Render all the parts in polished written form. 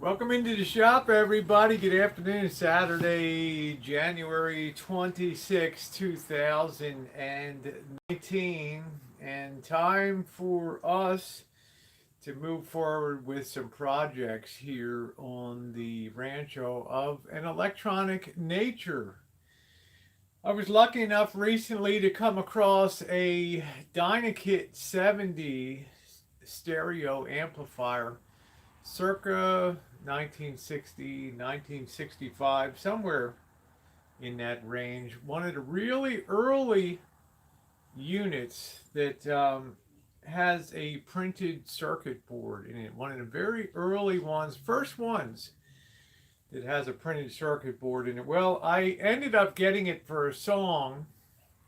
Welcome into the shop, everybody. Good afternoon. Saturday, January 26, 2019. And time for us to move forward with some projects here on the Rancho of an electronic nature. I was lucky enough recently to come across a Dynakit 70 stereo amplifier circa 1960, 1965, somewhere in that range. One of the really early units that has a printed circuit board in it. One of the very early ones, first ones that has a printed circuit board in it. Well, I ended up getting it for a song,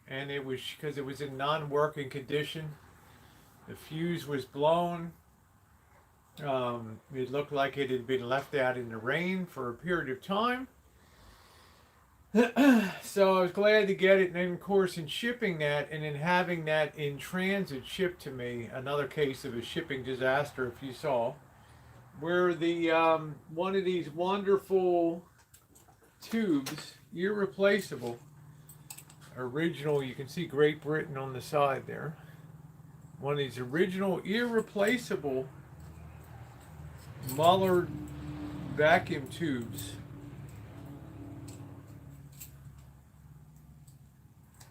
and it was because it was in non-working condition. The fuse was blown. It looked like it had been left out in the rain for a period of time. So I was glad to get it. And then, of course, in shipping that and in having that in transit shipped to me, another case of a shipping disaster, if you saw, where the one of these wonderful tubes, irreplaceable, original, you can see Great Britain on the side there. One of these original, irreplaceable Mullard vacuum tubes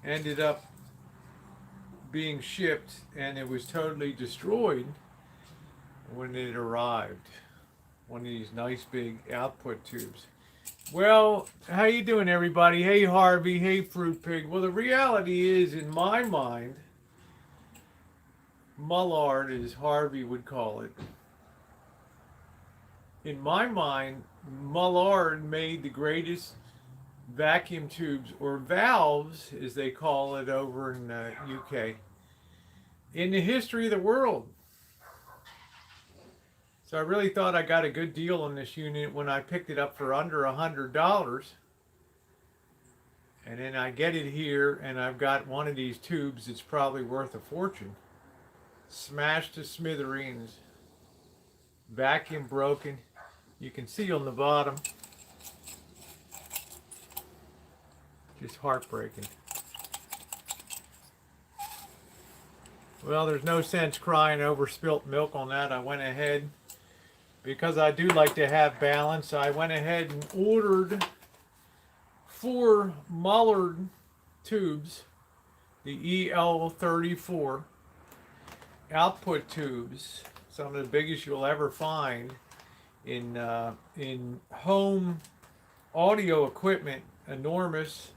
ended up being shipped, and it was totally destroyed when it arrived. One of these nice big output tubes. Well, how you doing, everybody? Hey, Harvey. Hey, Fruit Pig. Well, the reality is, in my mind, Mullard, as Harvey would call it, in my mind, Mullard made the greatest vacuum tubes, or valves, as they call it over in the UK, in the history of the world. So I really thought I got a good deal on this unit when I picked it up for under $100. And then I get it here, and I've got one of these tubes that's probably worth a fortune. Smashed to smithereens. Vacuum broken. You can see on the bottom. Just heartbreaking. Well, there's no sense crying over spilt milk on that. I went ahead, because I do like to have balance, I went ahead and ordered 4 Mullard tubes, the EL34 output tubes, some of the biggest you'll ever find in home audio equipment, enormous,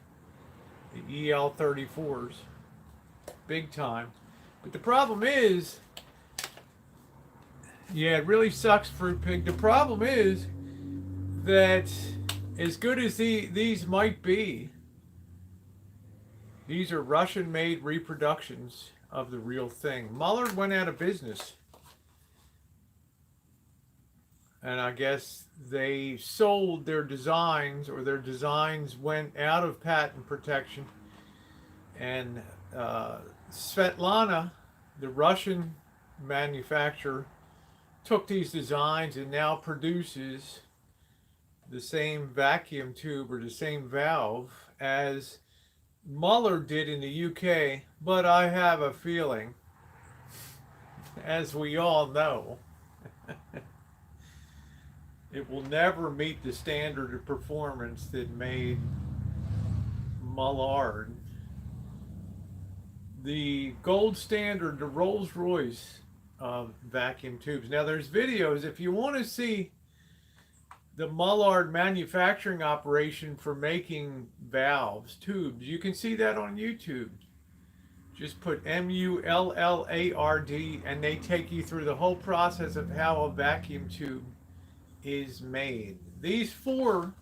the EL34s, big time. But the problem is, yeah, it really sucks, Fruit Pig. The problem is that as good as these might be, these are Russian-made reproductions of the real thing. Mullard went out of business. And I guess they sold their designs, or their designs went out of patent protection. And Svetlana, the Russian manufacturer, took these designs and now produces the same vacuum tube, or the same valve, as Mullard did in the UK. But I have a feeling, as we all know, it will never meet the standard of performance that made Mullard the gold standard, the Rolls Royce of vacuum tubes. Now, there's videos, if you want to see the Mullard manufacturing operation for making valves, tubes, you can see that on YouTube. Just put Mullard, and they take you through the whole process of how a vacuum tube is made. These 4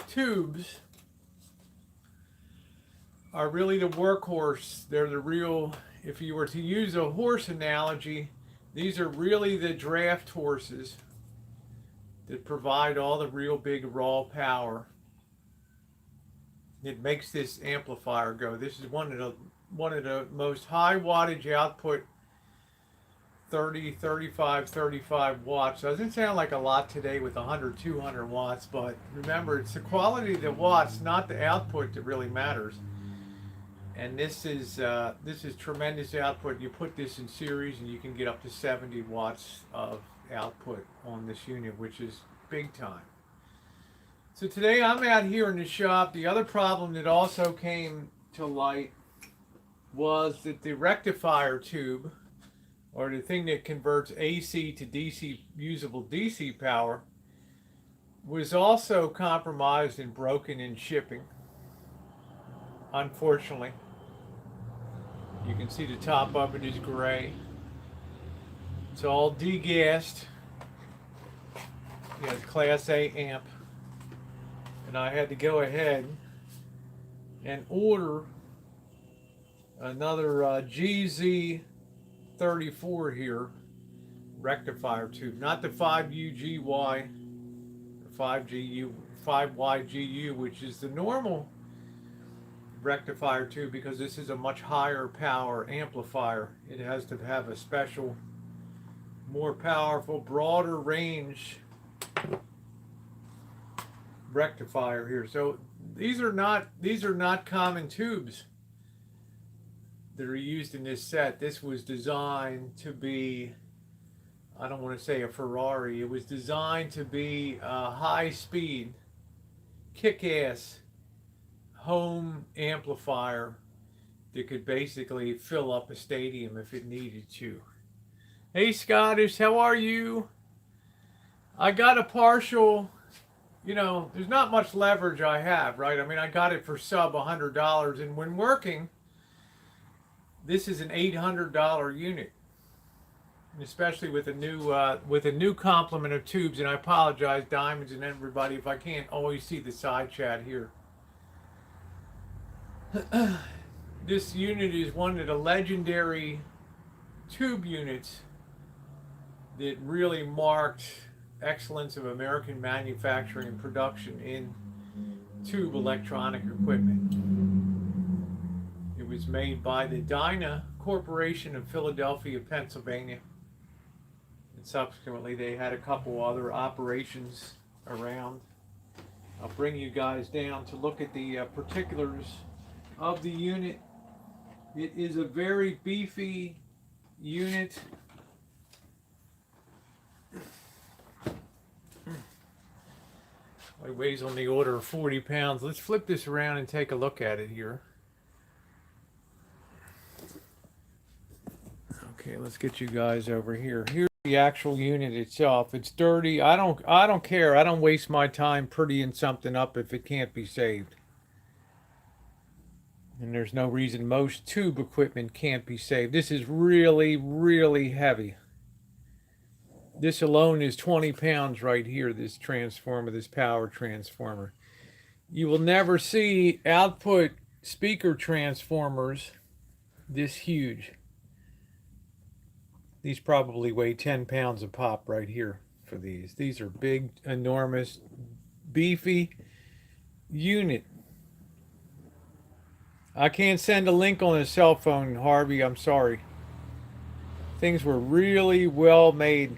tubes are really the workhorse. They're the real, if you were to use a horse analogy, these are really the draft horses that provide all the real big raw power. It makes this amplifier go. This is one of the most high wattage output 30, 35, 35 watts. Doesn't sound like a lot today with 100, 200 watts, but remember, it's the quality of the watts, not the output, that really matters. And this is tremendous output. You put this in series and you can get up to 70 watts of output on this unit, which is big time. So today I'm out here in the shop. The other problem that also came to light was that the rectifier tube, or the thing that converts AC to DC, usable DC power, was also compromised and broken in shipping. Unfortunately, you can see the top of it is gray. It's all degassed. You have Class A amp. And I had to go ahead and order another GZ34 here rectifier tube, not the 5UGY, the 5YGU, which is the normal rectifier tube, because this is a much higher power amplifier. It has to have a special, more powerful, broader range rectifier here. So these are not common tubes that are used in this set. This was designed to be, I don't want to say a Ferrari, it was designed to be a high speed, kick-ass home amplifier that could basically fill up a stadium if it needed to. Hey Scottish, how are you? I got a partial, there's not much leverage I have, right? I mean, I got it for sub $100, and when working, this is an $800 unit, and especially with a new complement of tubes. And I apologize, Diamonds and everybody, if I can't always see the side chat here. This unit is one of the legendary tube units that really marked excellence of American manufacturing and production in tube electronic equipment. It was made by the Dynakit Corporation of Philadelphia, Pennsylvania, and subsequently they had a couple other operations around. I'll bring you guys down to look at the particulars of the unit. It is a very beefy unit. It weighs on the order of 40 pounds. Let's flip this around and take a look at it here. Okay, let's get you guys over here. Here's the actual unit itself. It's dirty. I don't care. I don't waste my time prettying something up if it can't be saved. And there's no reason most tube equipment can't be saved. This is really, really heavy. This alone is 20 pounds right here, this transformer, this power transformer. You will never see output speaker transformers this huge. These probably weigh 10 pounds a pop right here for these. These are big, enormous, beefy unit. I can't send a link on a cell phone, Harvey, I'm sorry. Things were really well made.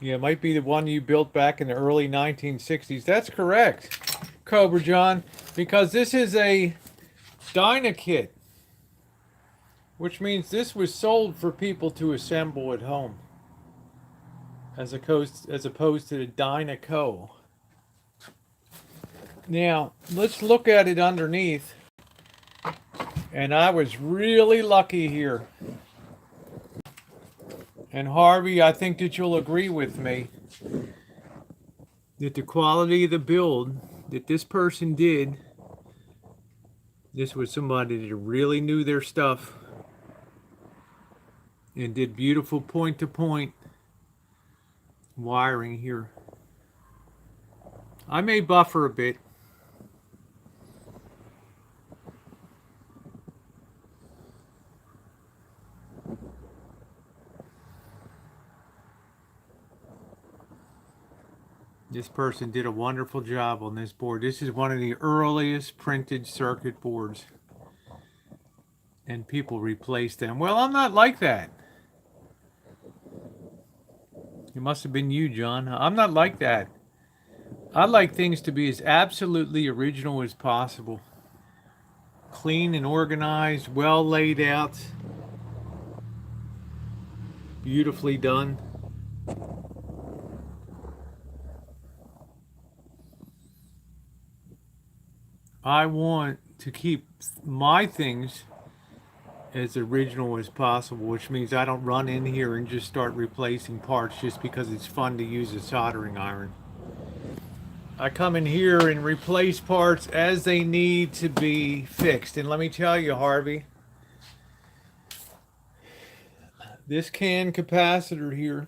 Yeah, it might be the one you built back in the early 1960s. That's correct, Cobra John, because this is a Dynakit, which means this was sold for people to assemble at home, as opposed to the Dynakit. Now, let's look at it underneath. And I was really lucky here. And Harvey, I think that you'll agree with me that the quality of the build that this person did, this was somebody that really knew their stuff and did beautiful point-to-point wiring here. I may buffer a bit. This person did a wonderful job on this board. This is one of the earliest printed circuit boards. and people replace them. Well, I'm not like that. It must have been you, John. I'm not like that. I like things to be as absolutely original as possible. Clean and organized, well laid out, beautifully done. I want to keep my things as original as possible, which means I don't run in here and just start replacing parts just because it's fun to use a soldering iron. I come in here and replace parts as they need to be fixed. And let me tell you, Harvey, this can capacitor here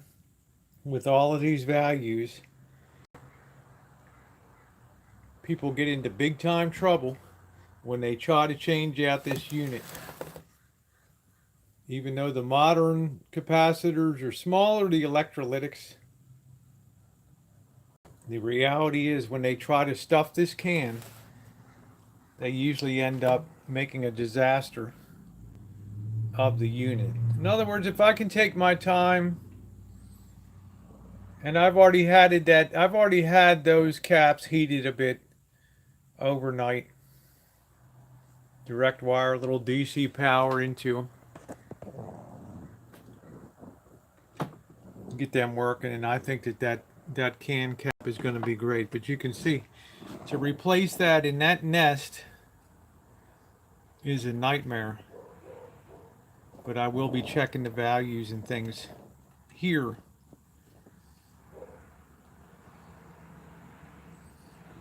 with all of these values, people get into big time trouble when they try to change out this unit. Even though the modern capacitors are smaller, the electrolytics, the reality is when they try to stuff this can, they usually end up making a disaster of the unit. In other words, if I can take my time, and I've already had those caps heated a bit overnight. Direct wire, a little DC power into them. Get them working, and I think that can cap is going to be great. But you can see, to replace that in that nest is a nightmare. But I will be checking the values and things here.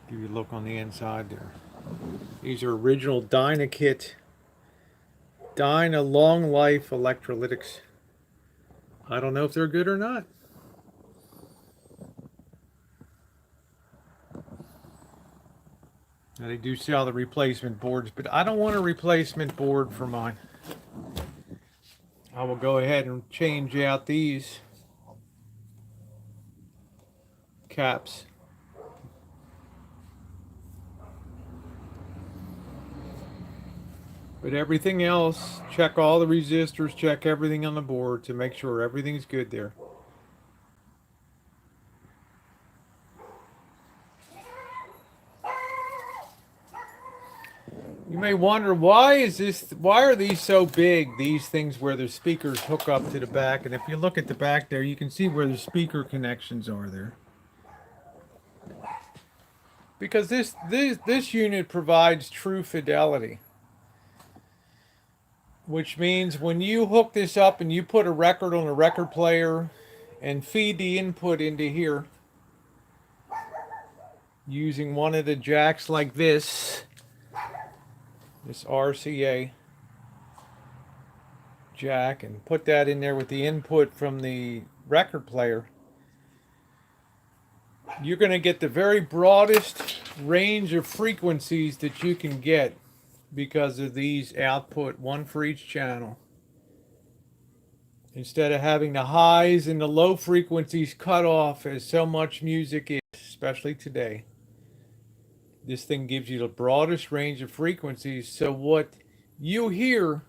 Give you a look on the inside there. These are original Dynakit Dyna Long Life electrolytics. I don't know if they're good or not. Now they do sell the replacement boards, but I don't want a replacement board for mine. I will go ahead and change out these caps. But everything else, check all the resistors, check everything on the board to make sure everything's good there. You may wonder, why are these so big, these things where the speakers hook up to the back? And if you look at the back there, you can see where the speaker connections are there. Because this unit provides true fidelity. Which means when you hook this up and you put a record on a record player and feed the input into here using one of the jacks like this RCA jack, and put that in there with the input from the record player, you're going to get the very broadest range of frequencies that you can get because of these output, one for each channel. Instead of having the highs and the low frequencies cut off as so much music is, especially today, this thing gives you the broadest range of frequencies, so what you hear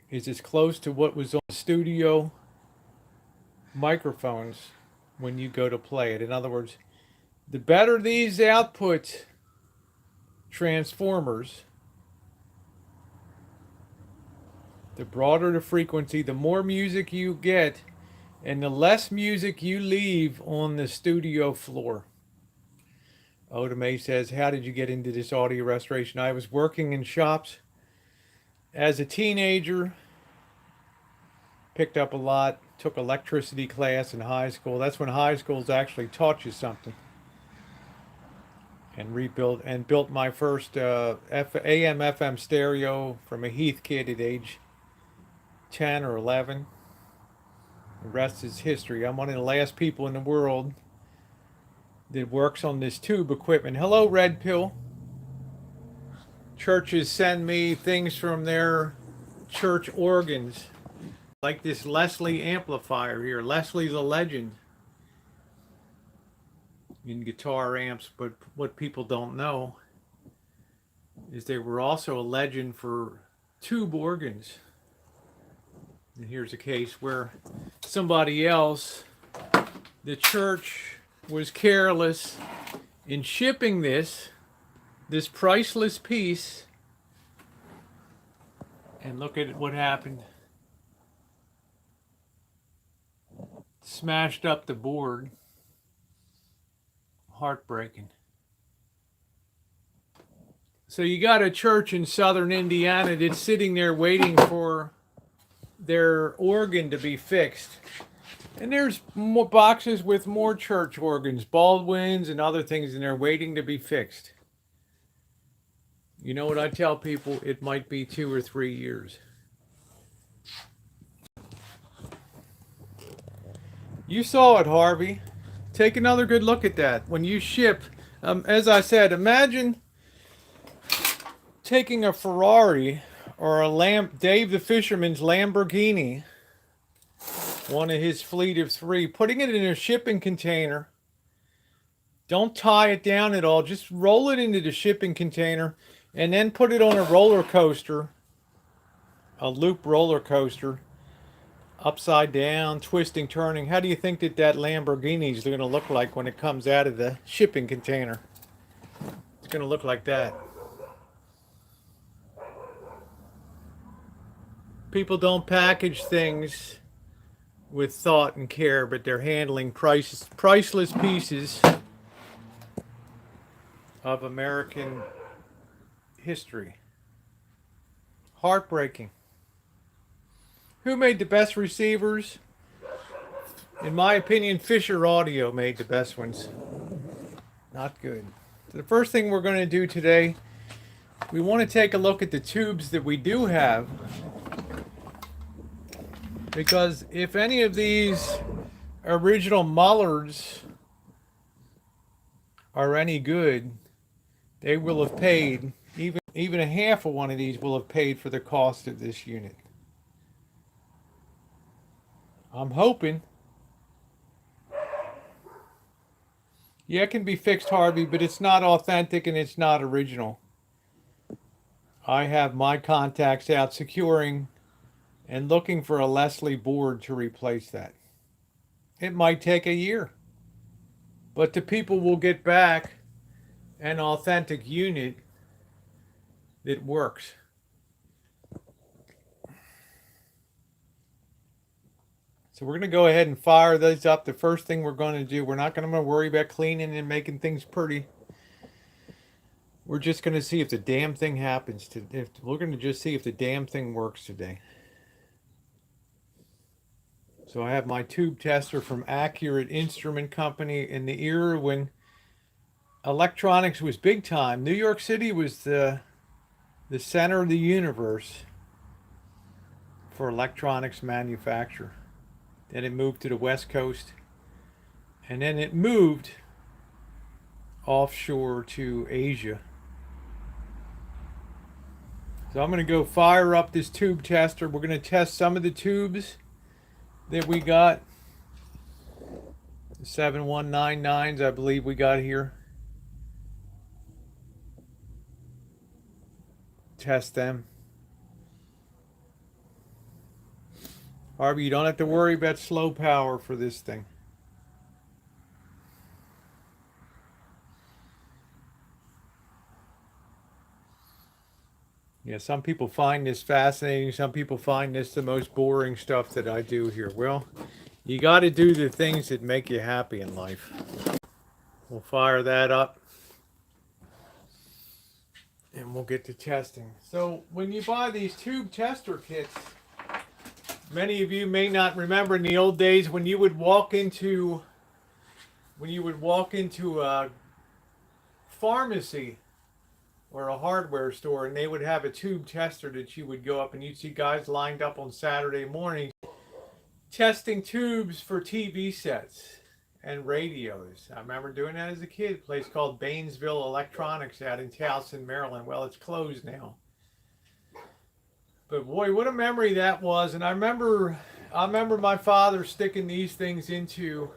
is as close to what was on studio microphones when you go to play it. In other words, the better these output transformers, the broader the frequency, the more music you get, and the less music you leave on the studio floor. Odame says, how did you get into this audio restoration? I was working in shops as a teenager, picked up a lot, took electricity class in high school. That's when high schools actually taught you something. And built my first AM FM stereo from a Heath kid at age 10 or 11. The rest is history. I'm one of the last people in the world that works on this tube equipment. Hello, Red Pill. Churches send me things from their church organs, like this Leslie amplifier here. Leslie the legend in guitar amps, but what people don't know is they were also a legend for tube organs. And here's a case where somebody else, the church, was careless in shipping this priceless piece. And look at what happened. Smashed up the board. Heartbreaking. So you got a church in southern Indiana that's sitting there waiting for their organ to be fixed. And there's more boxes with more church organs, Baldwins and other things in there waiting to be fixed. You know what I tell people? It might be 2 or 3 years. You saw it, Harvey. Take another good look at that. When you ship, as I said, imagine taking a Ferrari or a Dave the Fisherman's Lamborghini, one of his fleet of 3, putting it in a shipping container. Don't tie it down at all. Just roll it into the shipping container and then put it on a roller coaster, a loop roller coaster, upside down, twisting, turning. How do you think that Lamborghini is going to look like when it comes out of the shipping container? It's going to look like that. People don't package things with thought and care, but they're handling priceless pieces of American history. Heartbreaking. Who made the best receivers? In my opinion, Fisher Audio made the best ones. Not good. So the first thing we're going to do today, we want to take a look at the tubes that we do have. Because if any of these original Mullards are any good, they will have paid, even a half of one of these will have paid for the cost of this unit. I'm hoping. Yeah, it can be fixed, Harvey, but it's not authentic and it's not original. I have my contacts out securing and looking for a Leslie board to replace that. It might take a year, but the people will get back an authentic unit that works. So we're going to go ahead and fire those up. The first thing we're going to do, we're not going to worry about cleaning and making things pretty. We're just going to see if the damn thing happens. We're going to just see if the damn thing works today. So I have my tube tester from Accurate Instrument Company in the era when electronics was big time. New York City was the center of the universe for electronics manufacture. Then it moved to the West Coast. And then it moved offshore to Asia. So I'm going to go fire up this tube tester. We're going to test some of the tubes that we got. The 7199s, I believe we got here. Test them. Harvey, you don't have to worry about slow power for this thing. Yeah, some people find this fascinating. Some people find this the most boring stuff that I do here. Well, you got to do the things that make you happy in life. We'll fire that up. And we'll get to testing. So when you buy these tube tester kits, many of you may not remember in the old days when you would walk into a pharmacy or a hardware store, and they would have a tube tester that you would go up, and you'd see guys lined up on Saturday morning testing tubes for TV sets and radios. I remember doing that as a kid. A place called Bainesville Electronics out in Towson, Maryland. Well, it's closed now. But boy, what a memory that was. And I remember my father sticking these things into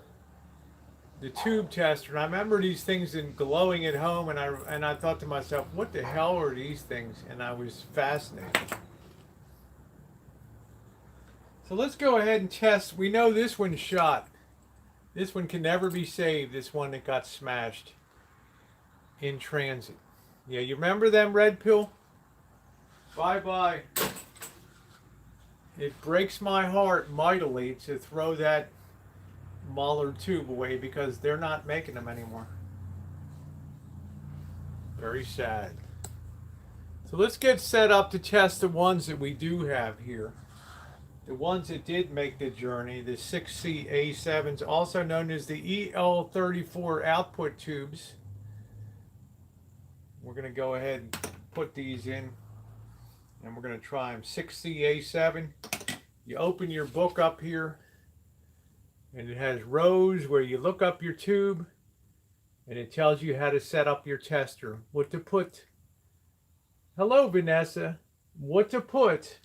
the tube tester, and I remember these things glowing at home, and I thought to myself, what the hell are these things? And I was fascinated. So let's go ahead and test. We know this one's shot. This one can never be saved. This one that got smashed in transit. Yeah, you remember them, Red Pill? Bye-bye. It breaks my heart mightily to throw that Mahler tube away because they're not making them anymore. Very sad. So let's get set up to test the ones that we do have here. The ones that did make the journey, the 6C-A7s, also known as the EL34 output tubes. We're going to go ahead and put these in, and we're going to try them. 6C-A7. You open your book up here, and it has rows where you look up your tube, and it tells you how to set up your tester. What to put. Hello, Vanessa. What to put.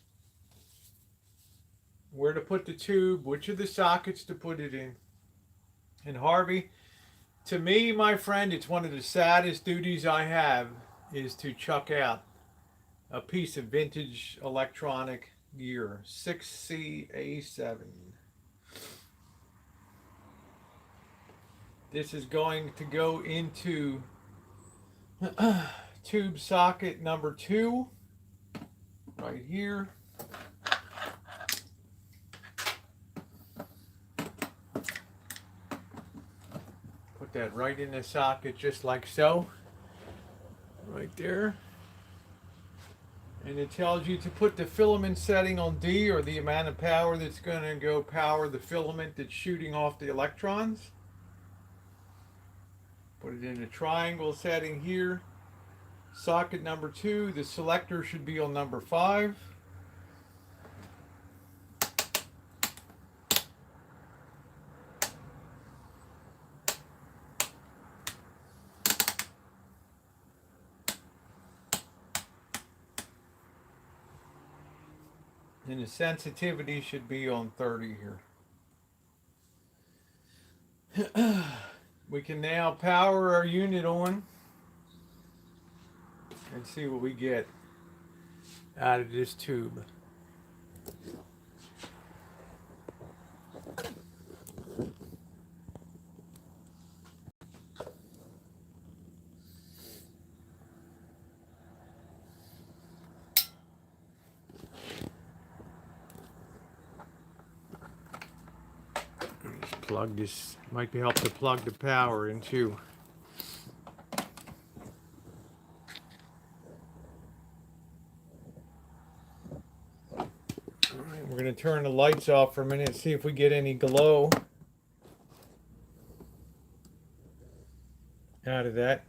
Where to put the tube, which of the sockets to put it in. And Harvey, to me, my friend, it's one of the saddest duties I have is to chuck out a piece of vintage electronic gear. 6C-A7. This is going to go into tube socket number 2, right here. Put that right in the socket just like so. Right there. And it tells you to put the filament setting on D, or the amount of power that's going to go power the filament that's shooting off the electrons. Put it in a triangle setting here. Socket number 2, the selector should be on number 5. And the sensitivity should be on 30 here. We can now power our unit on and see what we get out of this tube. Plug this, might be help to plug the power in too. Alright, we're going to turn the lights off for a minute and see if we get any glow out of that.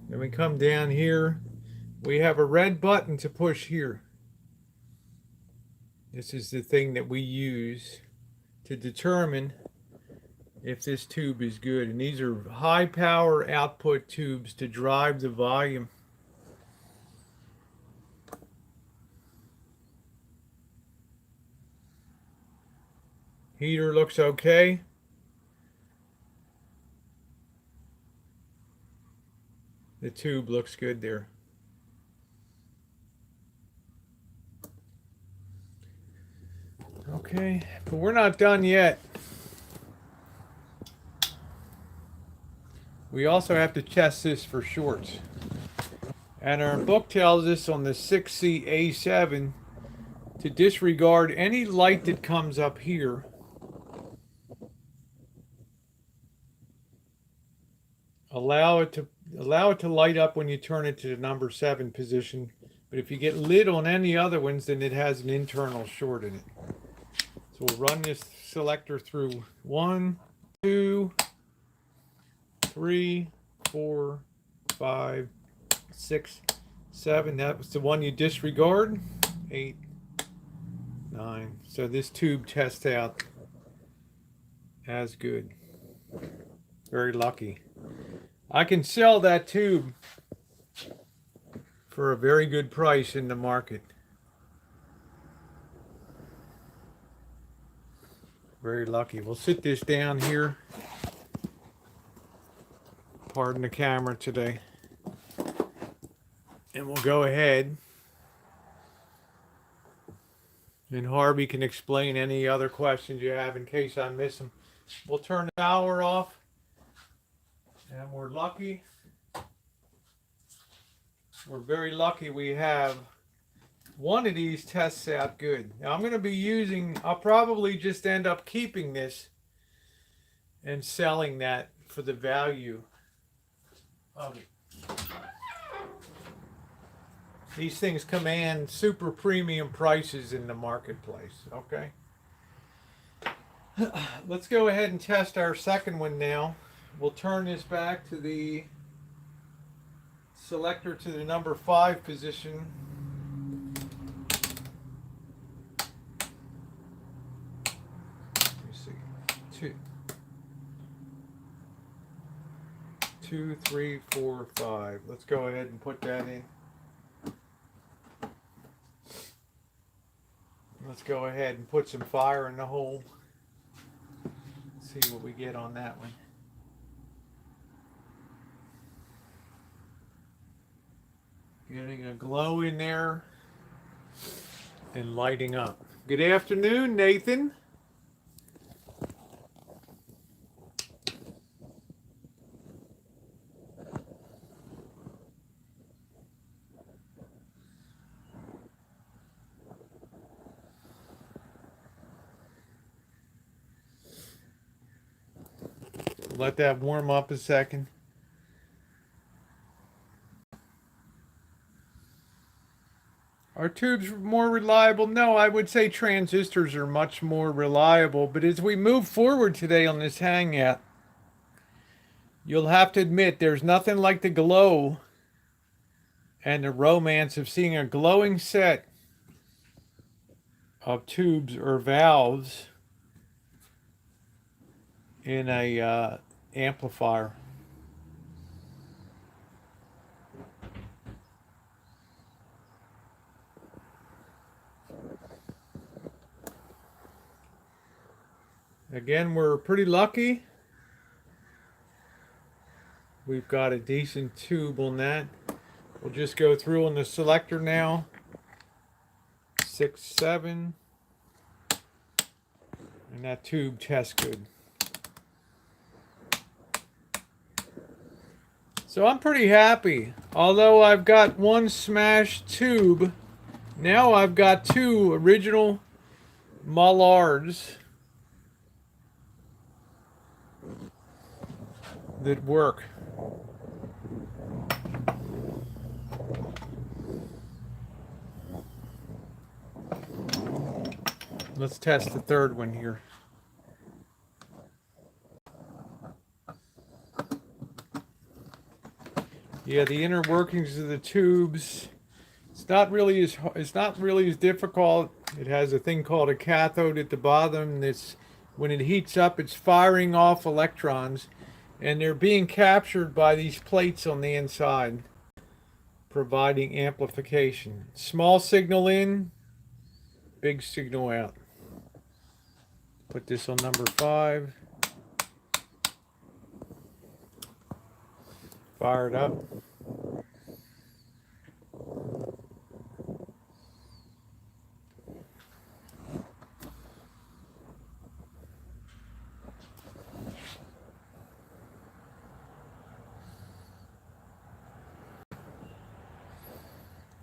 Then we come down here. We have a red button to push here. This is the thing that we use to determine if this tube is good. And these are high power output tubes to drive the volume. Heater looks okay. The tube looks good there. Okay, but we're not done yet. We also have to test this for shorts. And our book tells us on the 6C-A7 to disregard any light that comes up here. Allow it to light up when you turn it to the number 7 position. But if you get lit on any other ones, then it has an internal short in it. So we'll run this selector through 1, 2, 3, 4, 5, 6, 7. That was the one you disregard. 8, 9. So this tube tests out as good. Very lucky. I can sell that tube for a very good price in the market. Very lucky. We'll sit this down here. Pardon the camera today. And we'll go ahead. And Harvey can explain any other questions you have in case I miss them. We'll turn the power off. And we're lucky. We're very lucky we have one of these tests out good. Now I'm going to be using, I'll probably just end up keeping this and selling that for the value of it. These things command super premium prices in the marketplace, okay? Let's go ahead and test our second one now. We'll turn this back to the selector to the number 5 position. Let me see. 2, 3, 4, 5. Let's go ahead and put that in. Let's go ahead and put some fire in the hole. See what we get on that one. Getting a glow in there and lighting up. Good afternoon, Nathan. Let that warm up a second. Are tubes more reliable? No, I would say transistors are much more reliable. But as we move forward today on this hangout, you'll have to admit there's nothing like the glow and the romance of seeing a glowing set of tubes or valves in a amplifier. Again, we're pretty lucky. We've got a decent tube on that. We'll just go through on the selector now. 6, 7. And that tube tests good. So I'm pretty happy. Although I've got one smashed tube, now I've got 2 original Mullards that work. Let's test the third one here. Yeah, the inner workings of the tubes. It's not really as difficult. It has a thing called a cathode at the bottom. That's when it heats up, it's firing off electrons, and they're being captured by these plates on the inside, providing amplification. Small signal in, big signal out. Put this on number 5. Fire it up.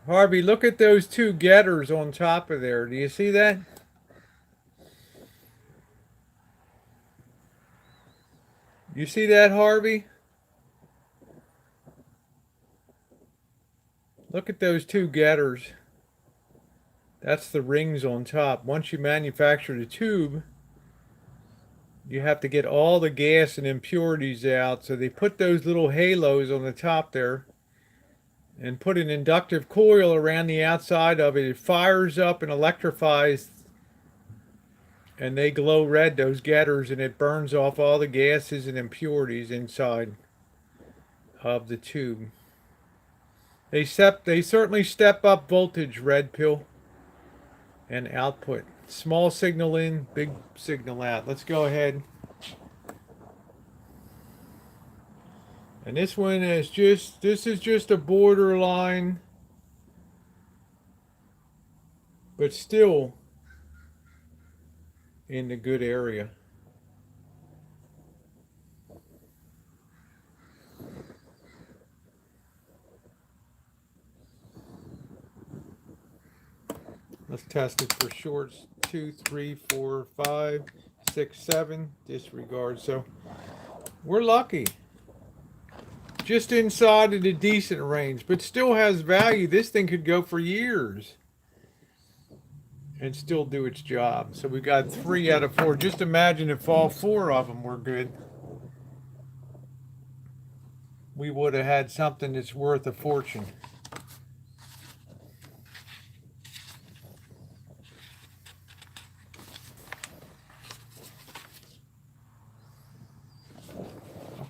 Harvey, look at those 2 getters on top of there. Do you see that? You see that, Harvey? Look at those 2 getters. That's the rings on top. Once you manufacture the tube, you have to get all the gas and impurities out. So they put those little halos on the top there and put an inductive coil around the outside of it. It fires up and electrifies, and they glow red, those getters, and it burns off all the gases and impurities inside of the tube. They certainly step up voltage, red pill, and output. Small signal in, big signal out. Let's go ahead. And this one is just a borderline, but still in the good area. Let's test it for shorts. 2, 3, 4, 5, 6, 7. Disregard. So we're lucky. Just inside of the decent range, but still has value. This thing could go for years and still do its job. So we got 3 out of 4. Just imagine if all 4 of them were good. We would have had something that's worth a fortune.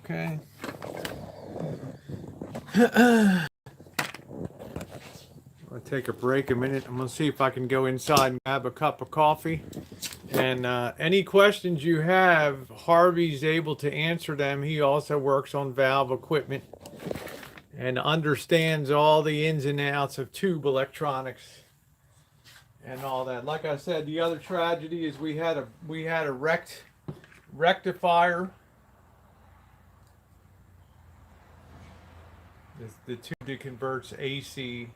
Okay. I'll take a break a minute. I'm going to see if I can go inside and grab a cup of coffee. And any questions you have, Harvey's able to answer them. He also works on valve equipment and understands all the ins and outs of tube electronics and all that. Like I said, the other tragedy is we had a rectifier. The tube that converts AC.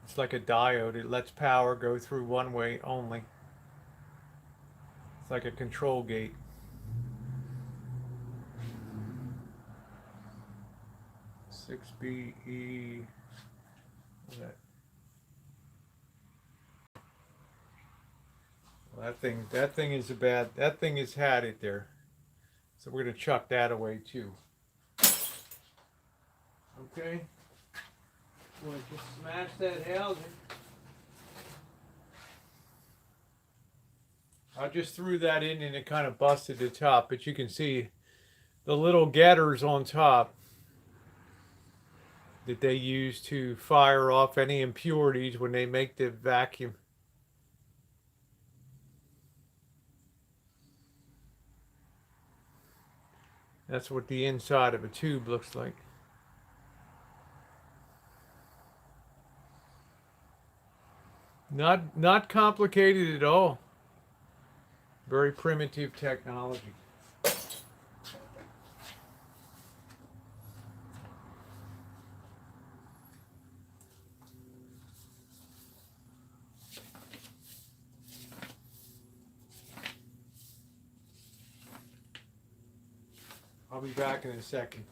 It's like a diode. It lets power go through one way only. It's like a control gate. Six BE. Well, that thing is that thing has had it there. So we're gonna chuck that away too. Okay. Boy, just smash that housing. I just threw that in and it kind of busted the top, but you can see the little getters on top that they use to fire off any impurities when they make the vacuum. That's what the inside of a tube looks like. Not complicated at all. Very primitive technology. I'll be back in a second.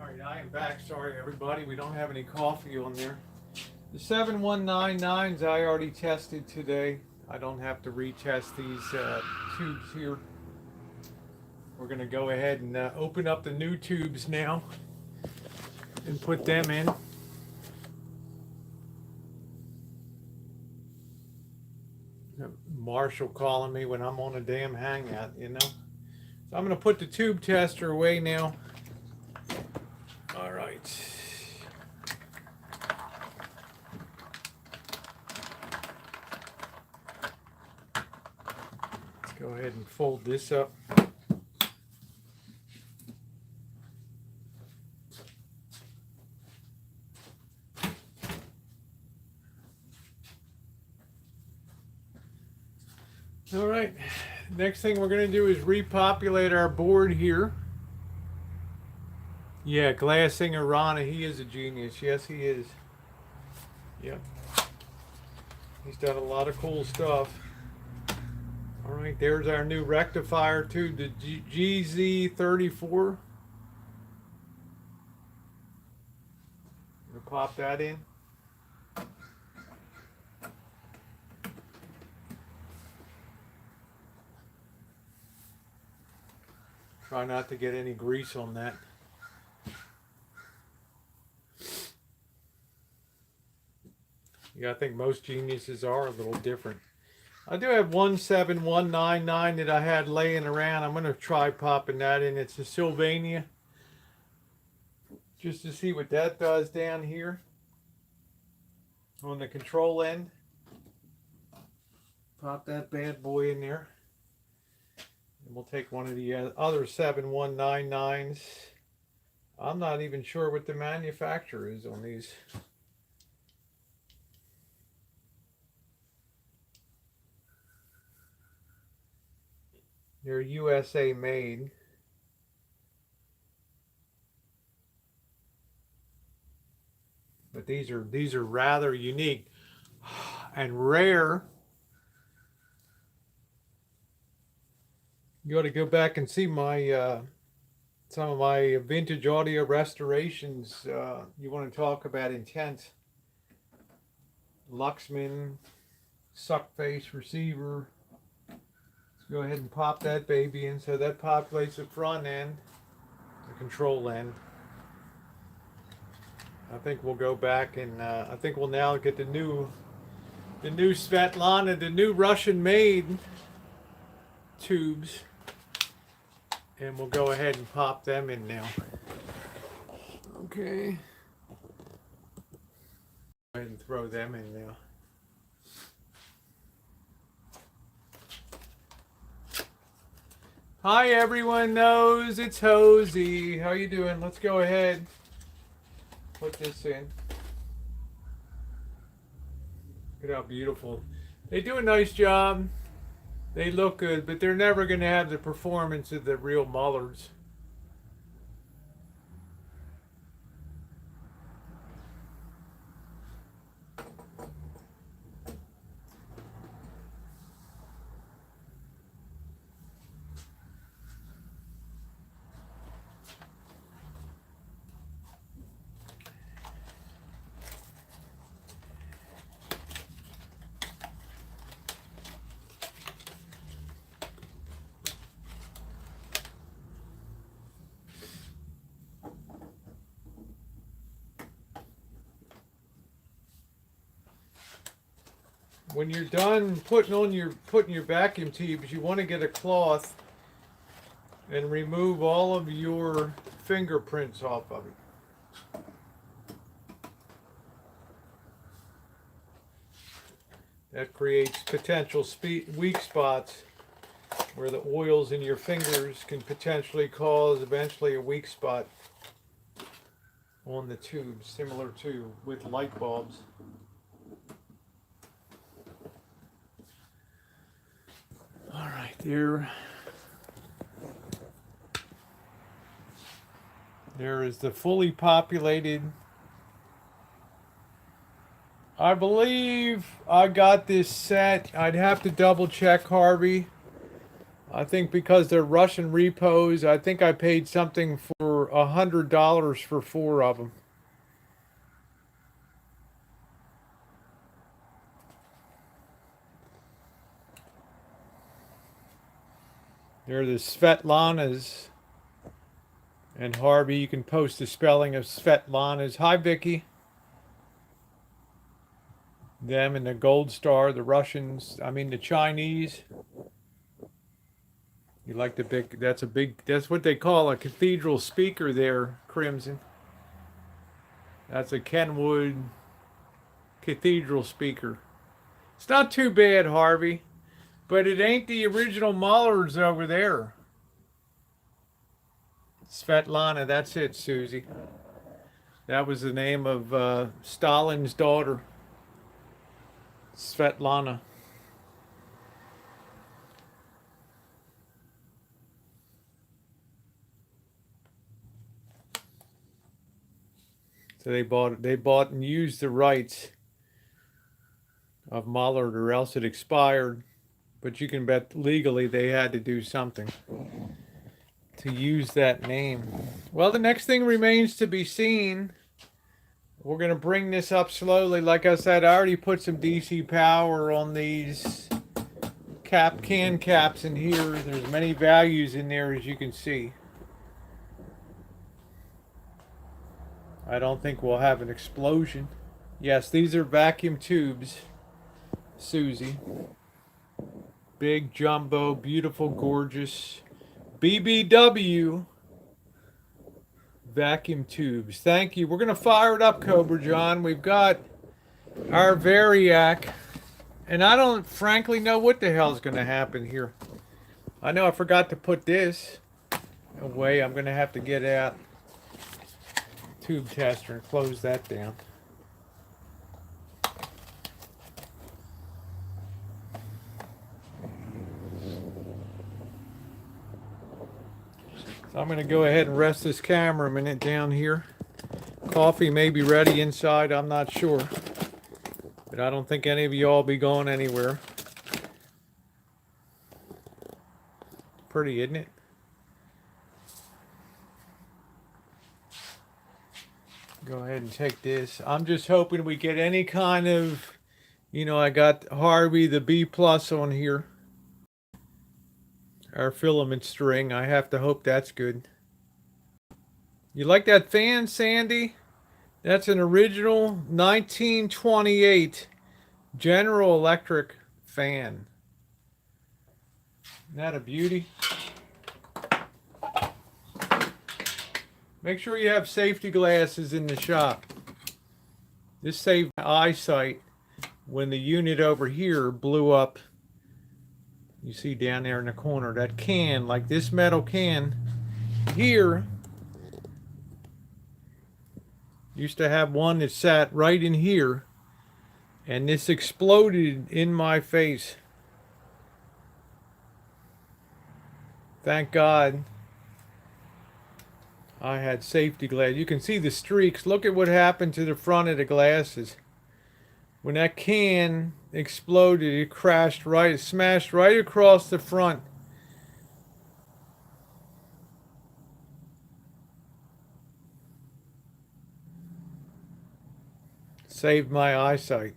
Alright, I am back. Sorry everybody, we don't have any coffee on there. The 7199s I already tested today. I don't have to retest these tubes here. We're going to go ahead and open up the new tubes now and put them in. Marshall calling me when I'm on a damn hangout, you know. So I'm going to put the tube tester away now. All right. Let's go ahead and fold this up. All right, next thing we're going to do is repopulate our board here. Yeah, Glass Singer Rana, he is a genius. Yes, he is. Yep. He's done a lot of cool stuff. All right, there's our new rectifier tube, the GZ34. We'll pop that in. Try not to get any grease on that. Yeah, I think most geniuses are a little different. I do have 17199 that I had laying around. I'm going to try popping that in. It's a Sylvania. Just to see what that does down here on the control end. Pop that bad boy in there. And we'll take one of the other 7199s. I'm not even sure what the manufacturer is on these. They're USA made. But these are rather unique and rare. You ought to go back and see my some of my vintage audio restorations. You want to talk about intense. Luxman, suck face receiver. Let's go ahead and pop that baby in. So that populates the front end, the control end. I think we'll go back and I think we'll now get the new Svetlana, the new Russian-made tubes. And we'll go ahead and pop them in now. Okay. Go ahead and throw them in now. Hi everyone knows it's Rosie. How you doing? Let's go ahead. Put this in. Look at how beautiful. They do a nice job. They look good, but they're never going to have the performance of the real Mullards. When you're done putting your vacuum tubes, you want to get a cloth and remove all of your fingerprints off of it. That creates potential weak spots where the oils in your fingers can potentially cause eventually a weak spot on the tube, similar to with light bulbs. All right, there is the fully populated. I believe I got this set. I'd have to double check, Harvey. I think because they're Russian repos, I think I paid something for $100 for 4 of them. They're the Svetlanas. And Harvey, you can post the spelling of Svetlanas. Hi, Vicky. Them and the Gold Star, the Russians, the Chinese. You like the big, that's what they call a cathedral speaker there, Crimson. That's a Kenwood cathedral speaker. It's not too bad, Harvey, but it ain't the original Mullards over there. Svetlana, that's it, Susie. That was the name of Stalin's daughter, Svetlana. So they bought and used the rights of Mullard, or else it expired. But you can bet legally they had to do something to use that name. Well, the next thing remains to be seen. We're going to bring this up slowly. Like I said, I already put some DC power on these can caps in here. There's many values in there, as you can see. I don't think we'll have an explosion. Yes, these are vacuum tubes, Susie. Big, jumbo, beautiful, gorgeous BBW vacuum tubes. Thank you. We're going to fire it up, Cobra John. We've got our Variac, and I don't frankly know what the hell is going to happen here. I know I forgot to put this away. I'm going to have to get out tube tester and close that down. So I'm going to go ahead and rest this camera a minute down here. Coffee may be ready inside, I'm not sure. But I don't think any of you all be going anywhere. Pretty, isn't it? Go ahead and take this. I'm just hoping we get any kind of, I got Harvey the B plus on here. Our filament string. I have to hope that's good. You like that fan, Sandy? That's an original 1928 General Electric fan. Isn't that a beauty? Make sure you have safety glasses in the shop. This saved my eyesight when the unit over here blew up. You see down there in the corner, that can, like this metal can here, used to have one that sat right in here, and this exploded in my face. Thank God I had safety glass. You can see the streaks. Look at what happened to the front of the glasses. When that can exploded, it crashed right, smashed right across the front. Saved my eyesight.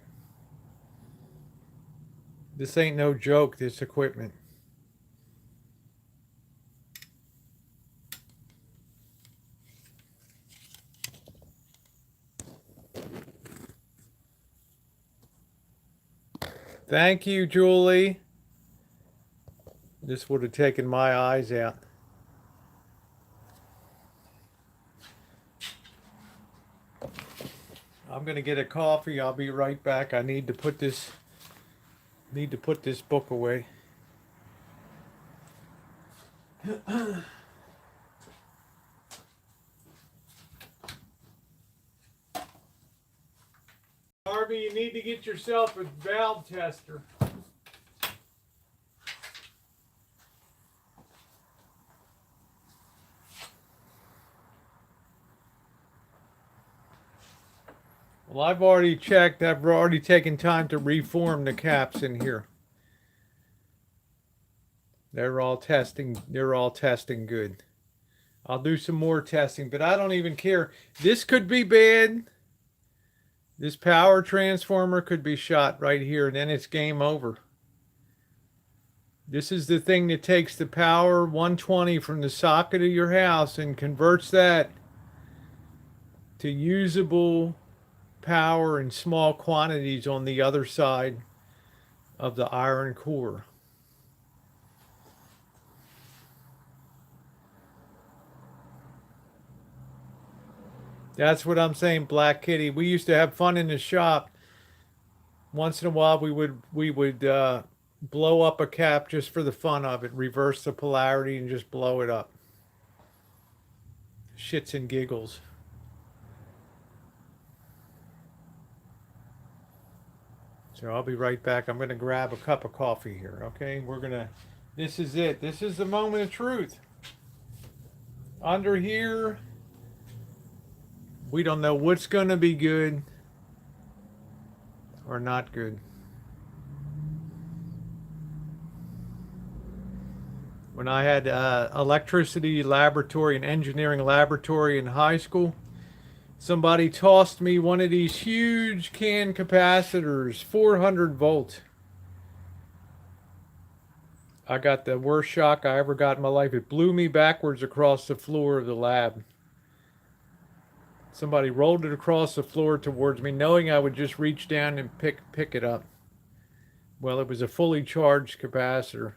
This ain't no joke, this equipment. Thank you, Julie. This would have taken my eyes out. I'm gonna get a coffee. I'll be right back. I need to put this book away. Harvey, you need to get yourself a valve tester. Well, I've already checked. I've already taken time to reform the caps in here. They're all testing good. I'll do some more testing, but I don't even care. This could be bad. This power transformer could be shot right here, and then it's game over. This is the thing that takes the power 120 from the socket of your house and converts that to usable power in small quantities on the other side of the iron core. That's what I'm saying, Black Kitty. We used to have fun in the shop. Once in a while, we would blow up a cap just for the fun of it, reverse the polarity, and just blow it up. Shits and giggles. So I'll be right back. I'm going to grab a cup of coffee here. Okay, this is it. This is the moment of truth. Under here, we don't know what's going to be good or not good. When I had electricity laboratory and engineering laboratory in high school, somebody tossed me one of these huge can capacitors, 400 volt. I got the worst shock I ever got in my life. It blew me backwards across the floor of the lab. Somebody rolled it across the floor towards me, knowing I would just reach down and pick it up. Well, it was a fully charged capacitor.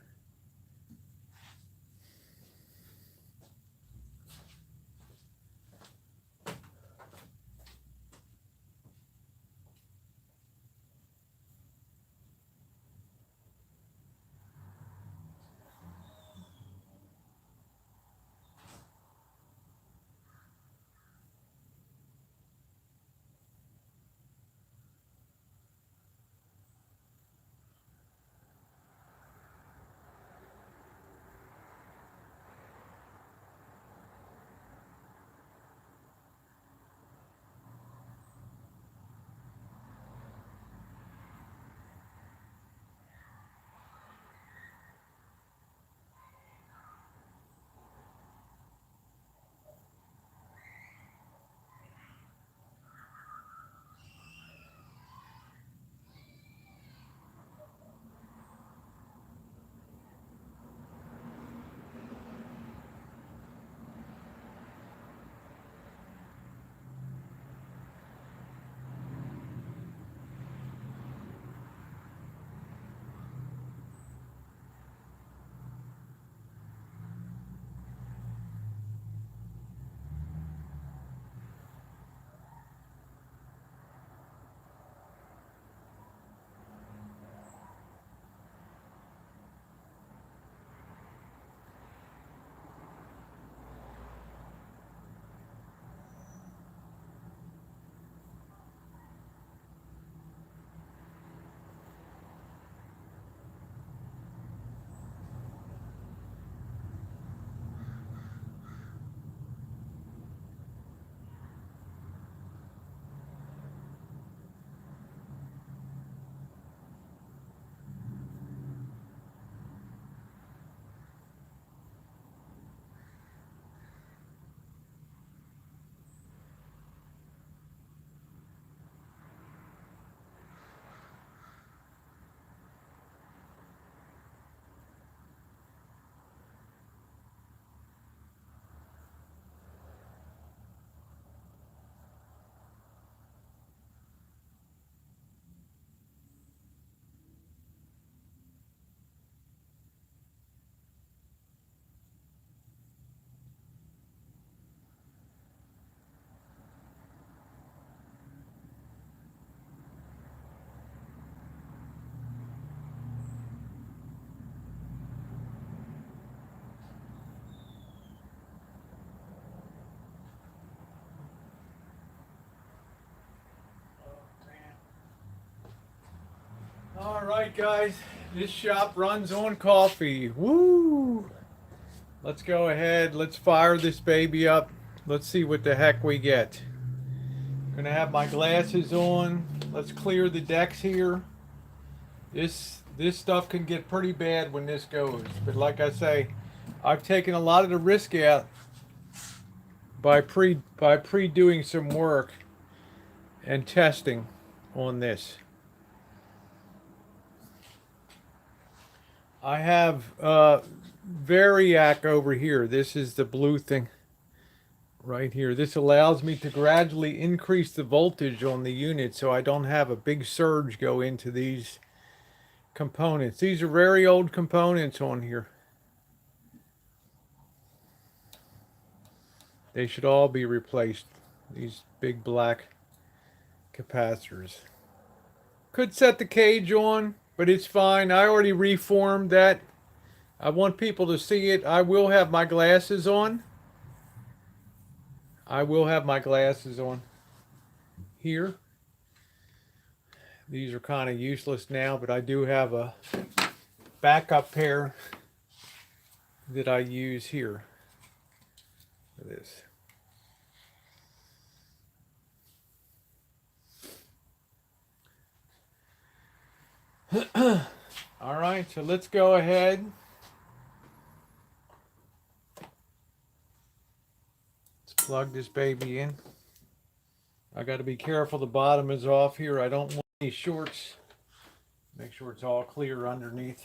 All right, guys, this shop runs on coffee. Woo! Let's go ahead. Let's fire this baby up. Let's see what the heck we get. Gonna have my glasses on. Let's clear the decks here. This stuff can get pretty bad when this goes. But like I say, I've taken a lot of the risk out by pre doing some work and testing on this. I have Variac over here. This is the blue thing right here. This allows me to gradually increase the voltage on the unit so I don't have a big surge go into these components. These are very old components on here. They should all be replaced. These big black capacitors. Could set the cage on, but it's fine. I already reformed that. I want people to see it. I will have my glasses on. I will have my glasses on here. These are kind of useless now, but I do have a backup pair that I use here for this. All right, so let's go ahead. Let's plug this baby in. I got to be careful the bottom is off here. I don't want any shorts. Make sure it's all clear underneath.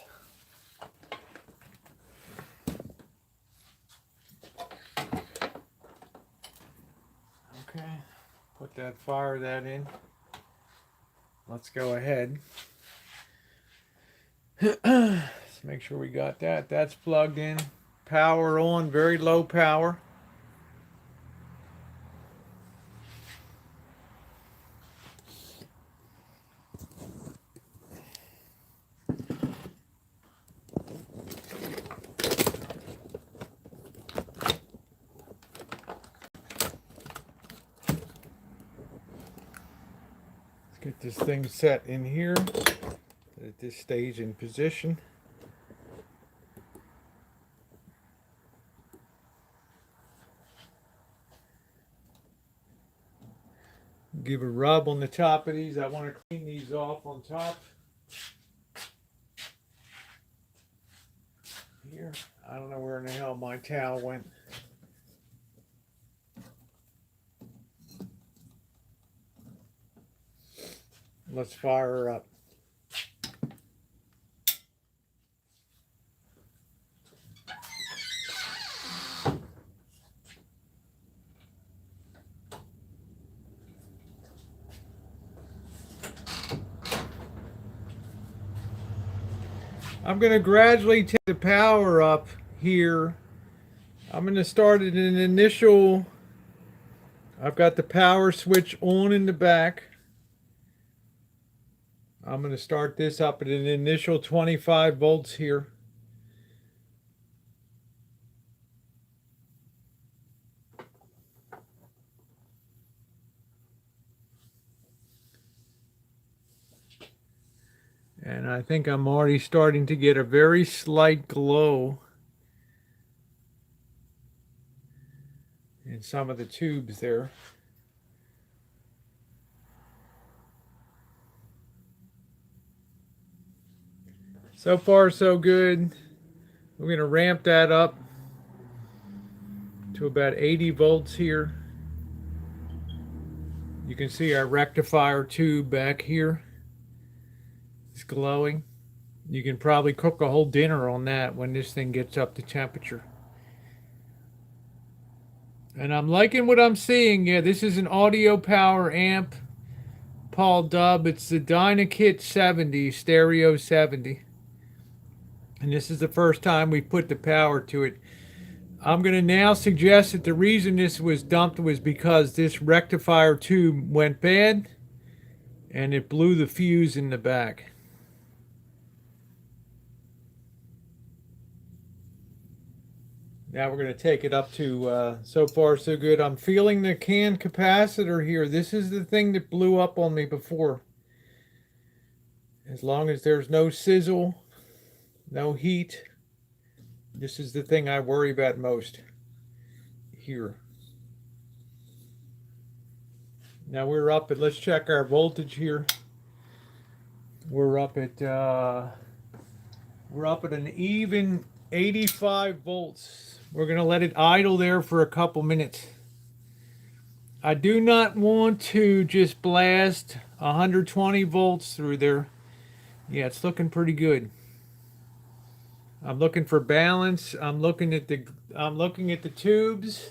Okay, fire that in. Let's go ahead. Let's make sure we got that. That's plugged in. Power on, very low power. Get this thing set in here so that this stays in position. Give a rub on the top of these. I want to clean these off on top. Here, I don't know where in the hell my towel went. Let's fire her up. I'm going to gradually take the power up here. I'm going to start at an initial. I've got the power switch on in the back. I'm going to start this up at an initial 25 volts here. And I think I'm already starting to get a very slight glow in some of the tubes there. So far, so good. We're going to ramp that up to about 80 volts here. You can see our rectifier tube back here. It's glowing. You can probably cook a whole dinner on that when this thing gets up to temperature. And I'm liking what I'm seeing. Yeah, this is an audio power amp. Paul Dub. It's the Dynakit 70, Stereo 70. And this is the first time we put the power to it. I'm going to now suggest that the reason this was dumped was because this rectifier tube went bad and it blew the fuse in the back. Now we're going to take it up to, so far so good. I'm feeling the can capacitor here. This is the thing that blew up on me before. As long as there's no sizzle, no heat, this is the thing I worry about most here. Now we're up at, let's check our voltage here. We're up at an even 85 volts. We're going to let it idle there for a couple minutes. I do not want to just blast 120 volts through there. Yeah, it's looking pretty good. I'm looking for balance. I'm looking at the tubes.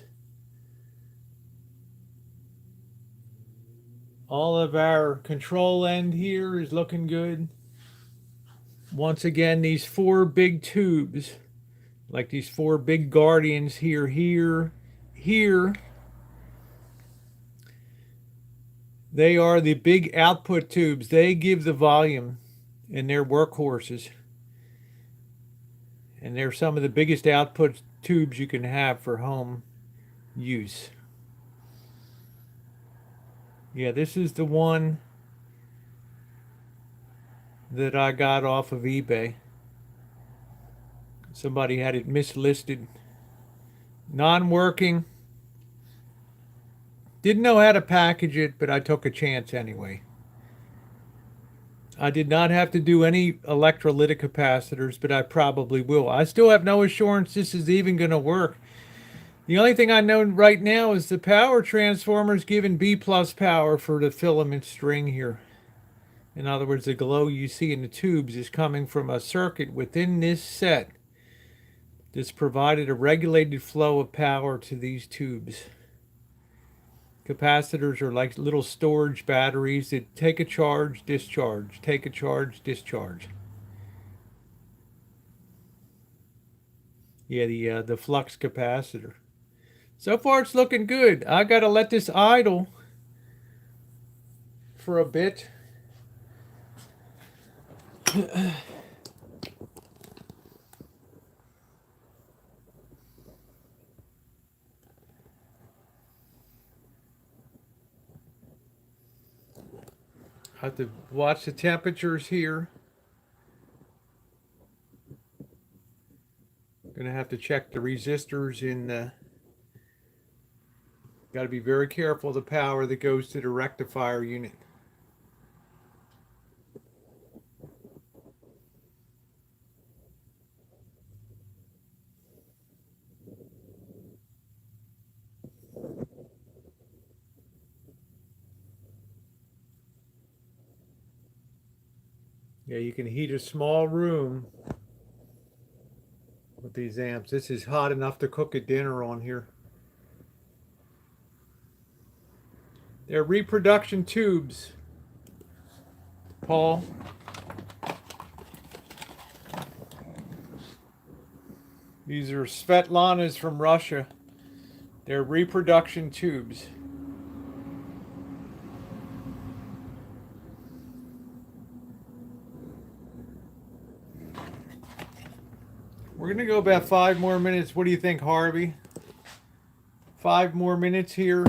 All of our control end here is looking good. Once again, these four big tubes, like these four big guardians here, here, they are the big output tubes. They give the volume and they're workhorses. And they're some of the biggest output tubes you can have for home use. Yeah, this is the one that I got off of eBay. Somebody had it mislisted. Non-working. Didn't know how to package it, but I took a chance anyway. I did not have to do any electrolytic capacitors, but I probably will. I still have no assurance this is even going to work. The only thing I know right now is the power transformer is giving B plus power for the filament string here. In other words, the glow you see in the tubes is coming from a circuit within this set that's provided a regulated flow of power to these tubes. Capacitors are like little storage batteries that take a charge, discharge, take a charge, discharge. Yeah, the flux capacitor. So far it's looking good. I gotta let this idle for a bit. I have to watch the temperatures here. Gonna have to check the resistors in the. Got to be very careful of the power that goes to the rectifier unit. Yeah, you can heat a small room with these amps. This is hot enough to cook a dinner on here. They're reproduction tubes, Paul. These are Svetlana's from Russia. They're reproduction tubes. We're going to go about 5 more minutes. What do you think, Harvey? 5 more minutes here.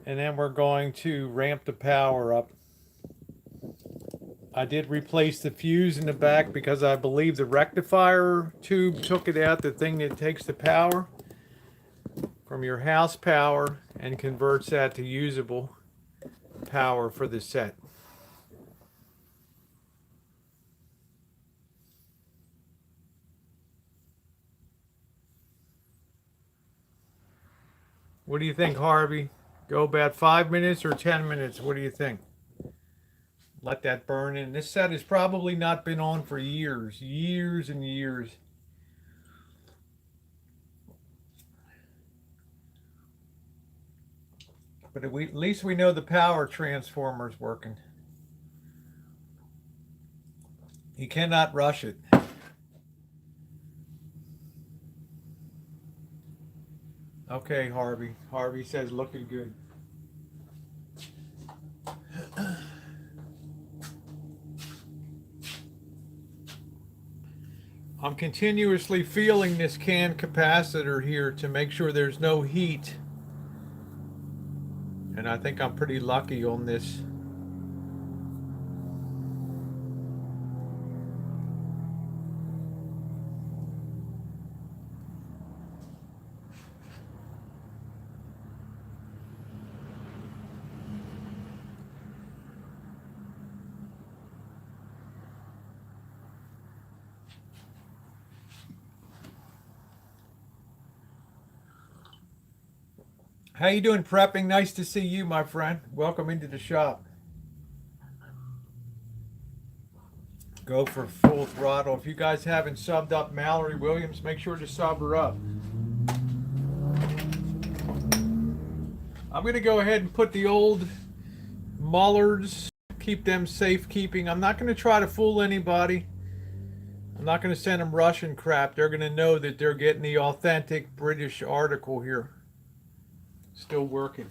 And then we're going to ramp the power up. I did replace the fuse in the back because I believe the rectifier tube took it out, the thing that takes the power from your house power and converts that to usable power for the set. What do you think, Harvey? Go about 5 minutes or 10 minutes? What do you think? Let that burn in. This set has probably not been on for years and years. But at least we know the power transformer is working. You cannot rush it. Okay, Harvey. Harvey says looking good. I'm continuously feeling this can capacitor here to make sure there's no heat. And I think I'm pretty lucky on this. How you doing, prepping? Nice to see you, my friend. Welcome into the shop. Go for full throttle. If you guys haven't subbed up Mallory Williams, make sure to sub her up. I'm going to go ahead and put the old Mullards, keep them safekeeping. I'm not going to try to fool anybody. I'm not going to send them Russian crap. They're going to know that they're getting the authentic British article here. Still working.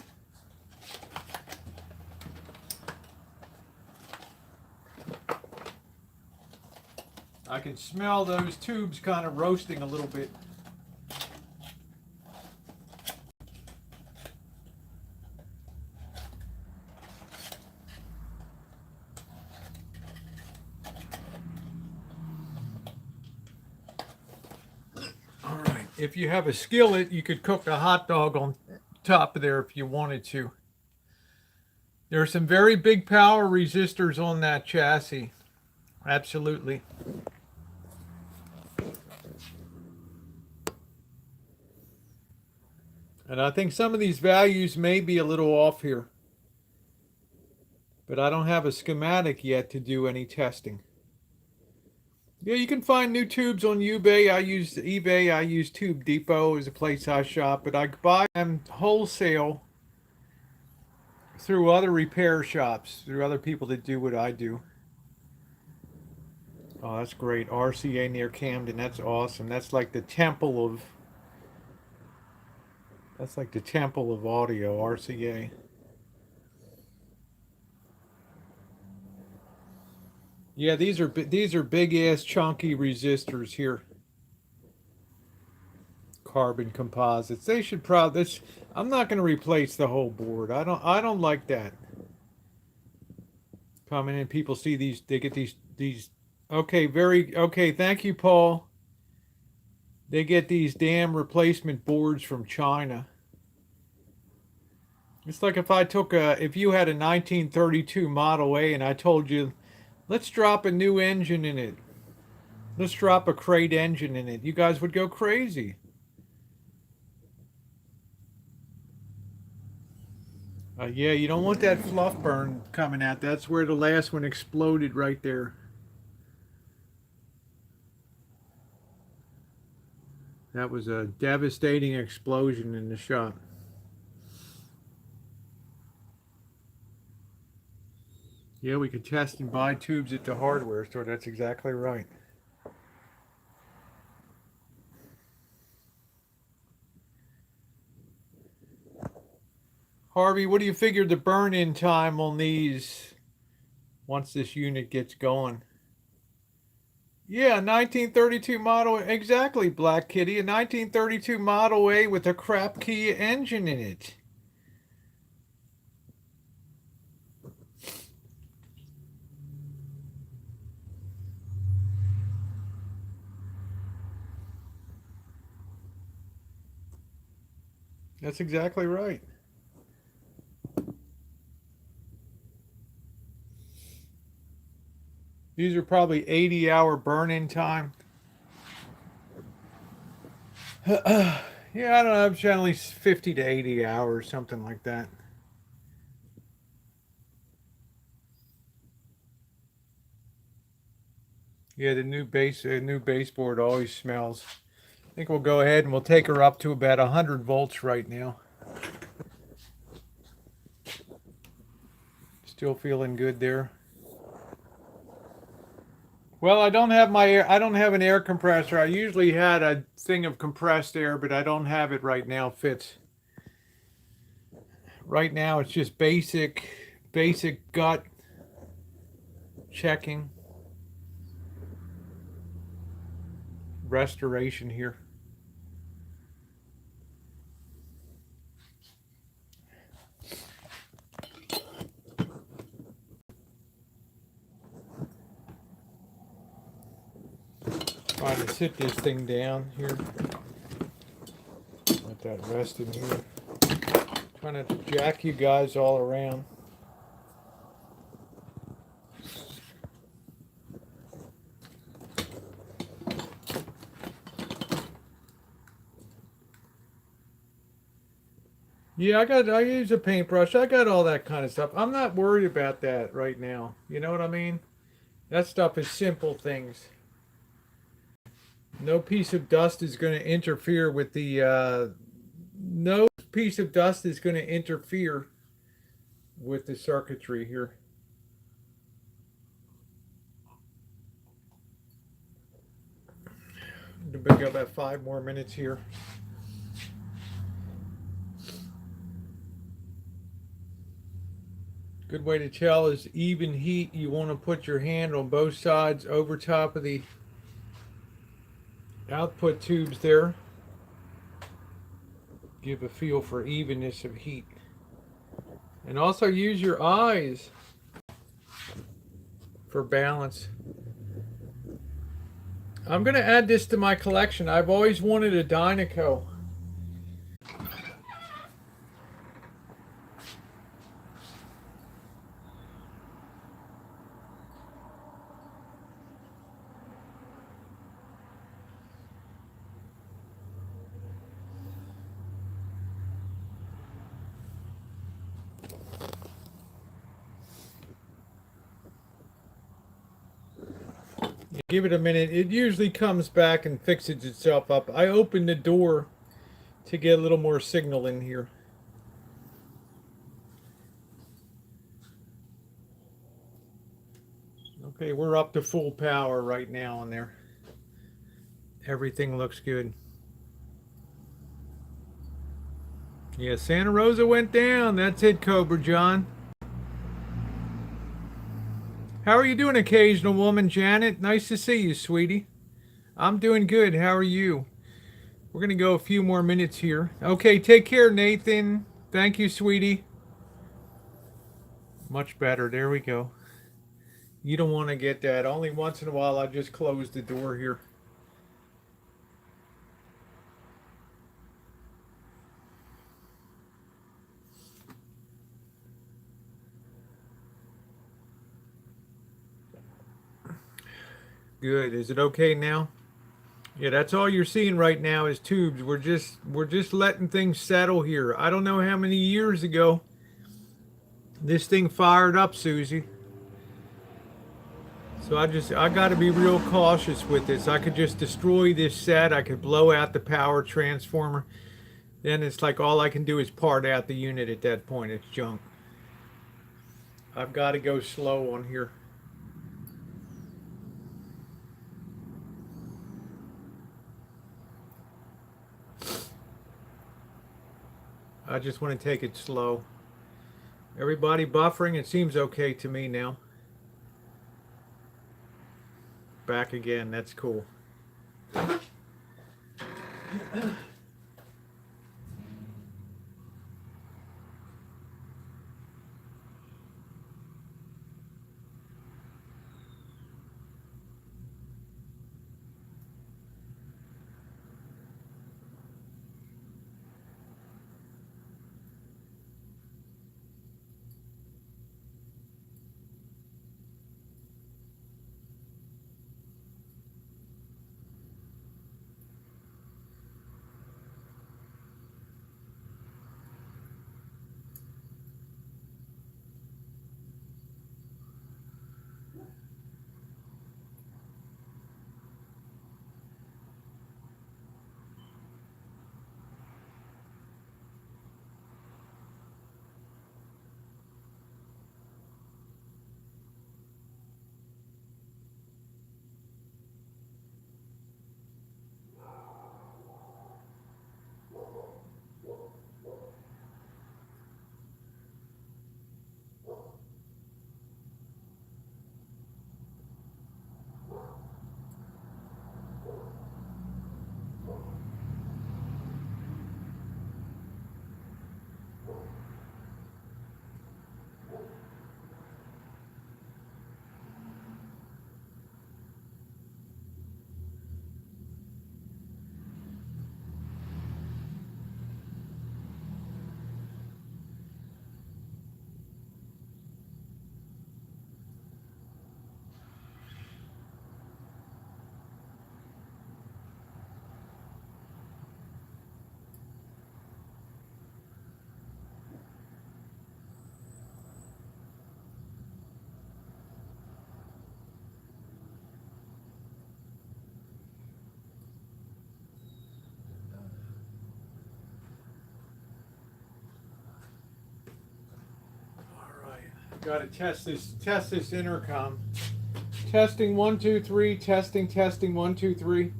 I can smell those tubes kind of roasting a little bit. All right. If you have a skillet, you could cook a hot dog on top of there if you wanted to. There are some very big power resistors on that chassis. Absolutely. And I think some of these values may be a little off here. But I don't have a schematic yet to do any testing. Yeah, you can find new tubes on eBay. I use Tube Depot as a place I shop, but I buy them wholesale through other repair shops, through other people that do what I do. Oh, that's great. RCA near Camden. That's awesome. That's like the temple of audio, RCA. Yeah, these are big ass chunky resistors here. Carbon composites. They should probably. I'm not going to replace the whole board. I don't like that. Coming in, people see these. They get these. Okay, okay. Thank you, Paul. They get these damn replacement boards from China. It's like if you had a 1932 Model A and I told you, let's drop a new engine in it. Let's drop a crate engine in it. You guys would go crazy. Yeah, you don't want that fluff burn coming out. That's where the last one exploded right there. That was a devastating explosion in the shop. Yeah, we could test and buy tubes at the hardware store. That's exactly right. Harvey, what do you figure the burn-in time on these once this unit gets going? Yeah, 1932 Model, exactly, Black Kitty, a 1932 Model A with a crap Kia engine in it. That's exactly right. These are probably 80-hour burn-in time. Yeah, I don't know, generally 50 to 80 hours, something like that. Yeah, the new baseboard always smells. I think we'll go ahead and we'll take her up to about 100 volts right now. Still feeling good there. Well, I don't have an air compressor. I usually had a thing of compressed air, but I don't have it right now. Fits. Right now it's just basic gut checking. Restoration here. Trying to sit this thing down here. Let that rest in here. Trying to jack you guys all around. Yeah, I use a paintbrush. I got all that kind of stuff. I'm not worried about that right now. You know what I mean? That stuff is simple things. No piece of dust is going to interfere with the. No piece of dust is going to interfere with the circuitry here. We got about 5 more minutes here. Good way to tell is even heat. You want to put your hand on both sides over top of the output tubes there. Give a feel for evenness of heat. And also use your eyes for balance. I'm going to add this to my collection. I've always wanted a Dynakit. Give it a minute. It usually comes back and fixes itself up. I opened the door to get a little more signal in here. Okay, we're up to full power right now on there. Everything looks good. Yeah, Santa Rosa went down. That's it, Cobra John. How are you doing, occasional woman, Janet? Nice to see you, sweetie. I'm doing good. How are you? We're going to go a few more minutes here. Okay, take care, Nathan. Thank you, sweetie. Much better. There we go. You don't want to get that. Only once in a while I just close the door here. Good. Is it okay now? Yeah, that's all you're seeing right now is tubes. We're just letting things settle here. I don't know how many years ago this thing fired up, Susie. So I got to be real cautious with this. I could just destroy this set. I could blow out the power transformer. Then it's like all I can do is part out the unit at that point. It's junk. I've got to go slow on here. I just want to take it slow. Everybody buffering, it seems okay to me now. Back again, that's cool. Got to test this intercom. Testing 1 2 3. Testing 1 2 3.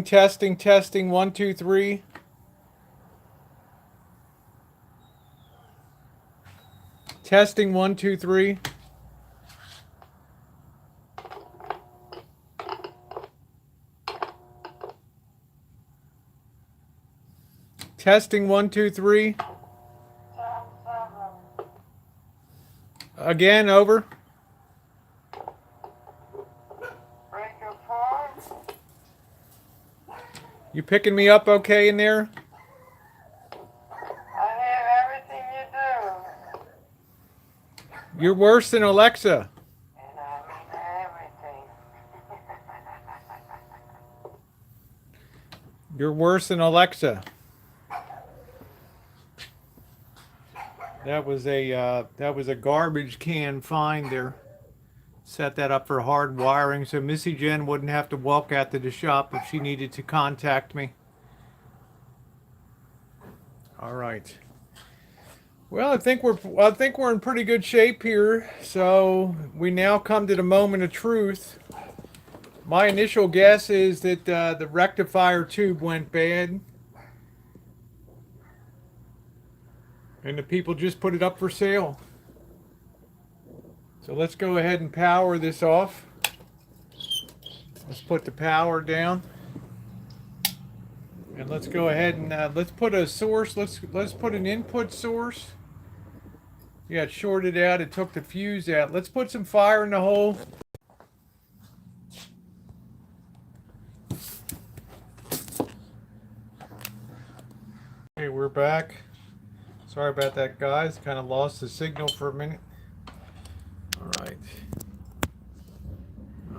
Testing 1 2 3. Testing 1 2 3. Testing 1 2 3. Again, over. You picking me up okay in there? I hear everything you do. You're worse than Alexa. And I mean everything. You're worse than Alexa. That was a garbage can find there. Set that up for hard wiring so Missy Jenn wouldn't have to walk out to the shop if she needed to contact me. All right. Well, I think we're in pretty good shape here. So we now come to the moment of truth. My initial guess is that the rectifier tube went bad, and the people just put it up for sale. So let's go ahead and power this off. Let's put the power down, and let's go ahead and let's put a source. Let's put an input source. Yeah, it shorted out. It took the fuse out. Let's put some fire in the hole. Okay, we're back. Sorry about that, guys. Kind of lost the signal for a minute. All right.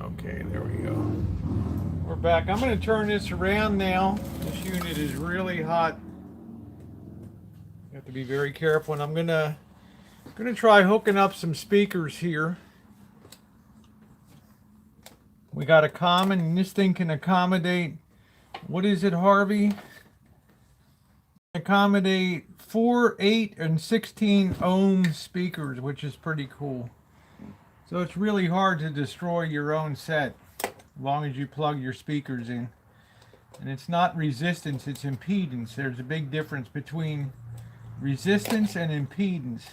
Okay, there we go. We're back. I'm going to turn this around now. This unit is really hot. You have to be very careful, and I'm going to try hooking up some speakers here. We got a common, and this thing can accommodate, what is it, Harvey? Accommodate 4, 8, and 16 ohm speakers, which is pretty cool. So it's really hard to destroy your own set as long as you plug your speakers in. And it's not resistance, it's impedance. There's a big difference between resistance and impedance.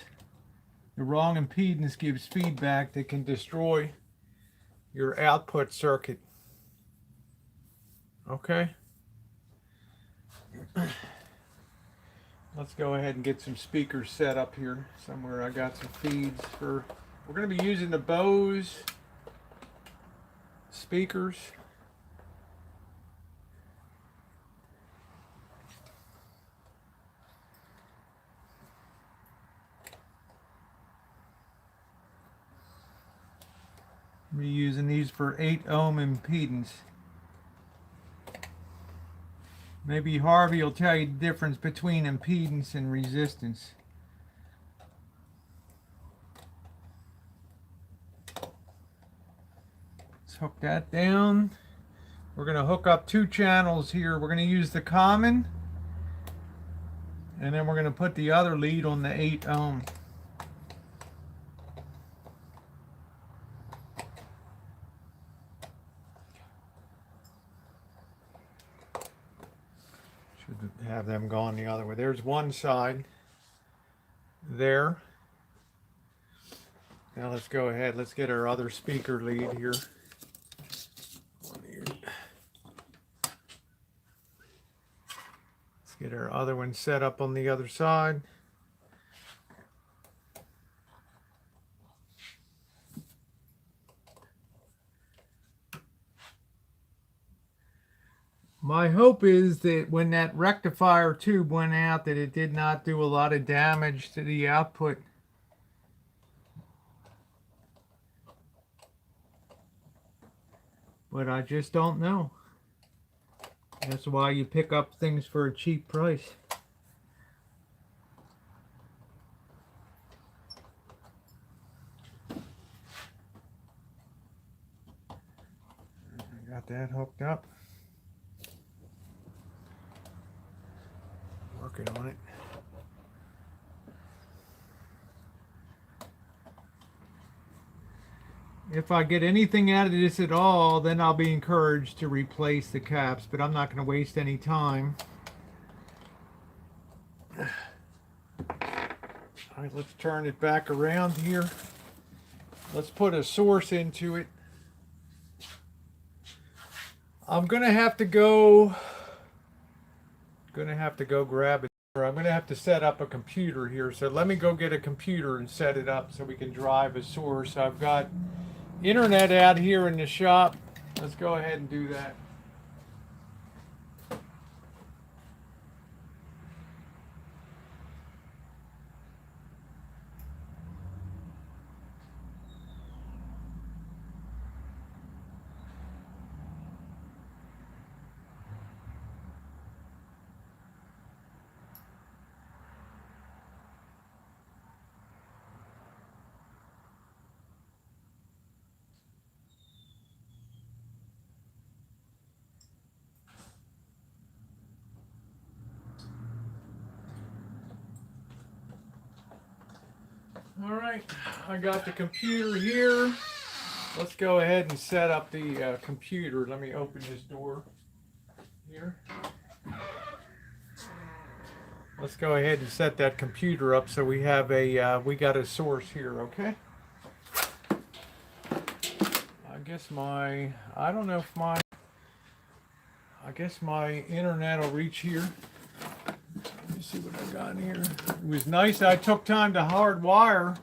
The wrong impedance gives feedback that can destroy your output circuit. Okay? Let's go ahead and get some speakers set up here somewhere. I got some feeds for... We're going to be using the Bose speakers. We're using these for 8 ohm impedance. Maybe Harvey will tell you the difference between impedance and resistance. Let's hook that down. We're going to hook up 2 channels here. We're going to use the common, and then we're going to put the other lead on the 8 ohm. Should have them going the other way. There's one side there. Now let's go ahead. Let's get our other speaker lead here. Let's get our other one set up on the other side. My hope is that when that rectifier tube went out, that it did not do a lot of damage to the output. But I just don't know. That's why you pick up things for a cheap price. that hooked up. Working on it. If I get anything out of this at all, then I'll be encouraged to replace the caps, but I'm not going to waste any time. All right, let's turn it back around here. Let's put a source into it. I'm going to have to go grab it. I'm going to have to set up a computer here. So let me go get a computer and set it up so we can drive a source. I've got internet out here in the shop. Let's go ahead and do that. All right, I got the computer here. Let's go ahead and set up the computer. Let me open this door here. Let's go ahead and set that computer up so we have we got a source here, okay? I guess my internet will reach here. Let me see what I got in here. It was nice. I took time to hardwire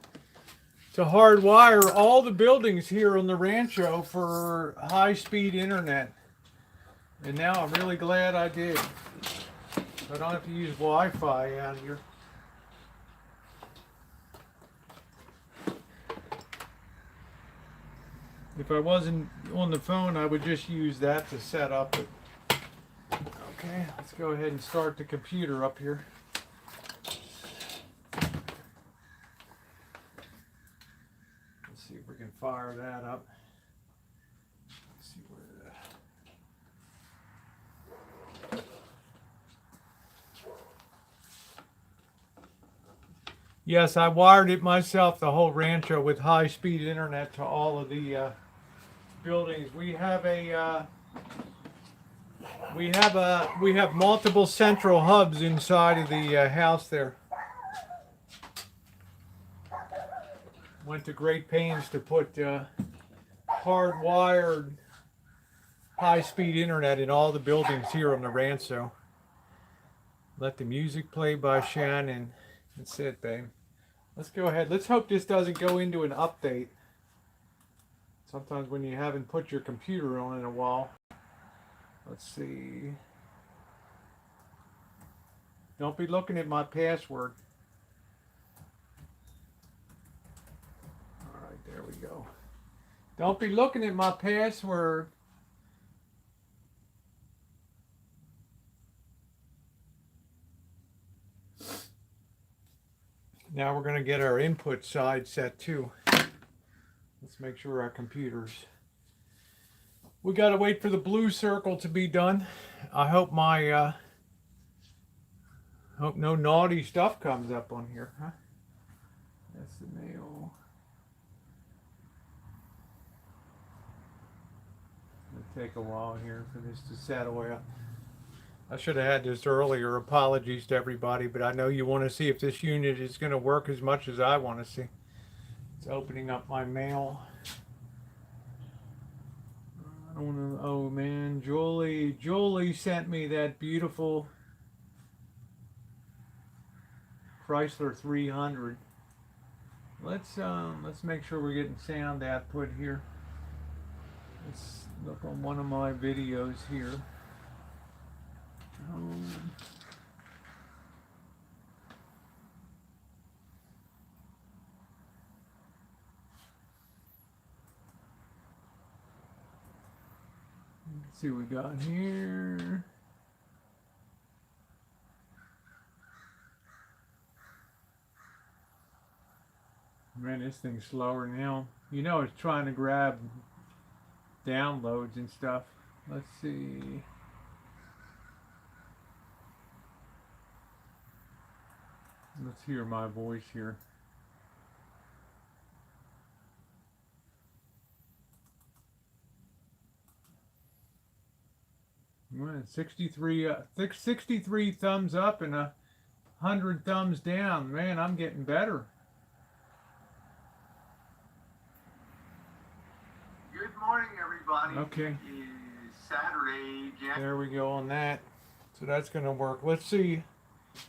all the buildings here on the Rancho for high-speed internet. And now I'm really glad I did. I don't have to use Wi-Fi out here. If I wasn't on the phone, I would just use that to set up it. Okay, let's go ahead and start the computer up here. Let's see if we can fire that up. Let's see where Yes, I wired it myself, the whole Rancho, with high-speed internet to all of the buildings. We have multiple central hubs inside of the house there. Went to great pains to put hardwired high-speed internet in all the buildings here on the Rancho. Let the music play by Shannon. That's it, babe. Let's go ahead. Let's hope this doesn't go into an update. Sometimes when you haven't put your computer on in a while. Let's see. Don't be looking at my password. All right, there we go. Don't be looking at my password. Now we're going to get our input side set too. Let's make sure our computers. We got to wait for the blue circle to be done. I hope hope no naughty stuff comes up on here, huh? That's the mail. It'll take a while here for this to settle out. I should have had this earlier. Apologies to everybody, but I know you want to see if this unit is going to work as much as I want to see. It's opening up my mail. I don't want to. Oh man, Julie sent me that beautiful Chrysler 300. Let's make sure we're getting sound output here. Let's look on one of my videos here. Let's see what we got here. Man, this thing's slower now. You know it's trying to grab downloads and stuff. Let's see. Let's hear my voice here. Well, 63 thumbs up and 100 thumbs down. Man, I'm getting better. Good morning, everybody. Okay. It's Saturday, January. There we go on that. So that's going to work. Let's see.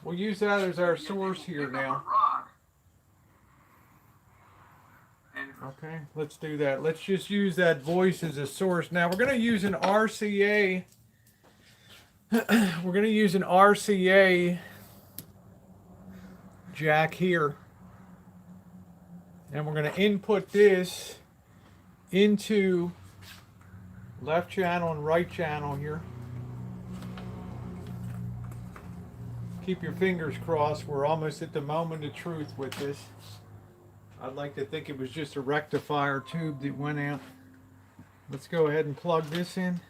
We'll use that as our source here now. Okay, let's do that. Let's just use that voice as a source. Now we're going to use an RCA. We're going to use an RCA jack here. And we're going to input this into left channel and right channel here. Keep your fingers crossed. We're almost at the moment of truth with this. I'd like to think it was just a rectifier tube that went out. Let's go ahead and plug this in.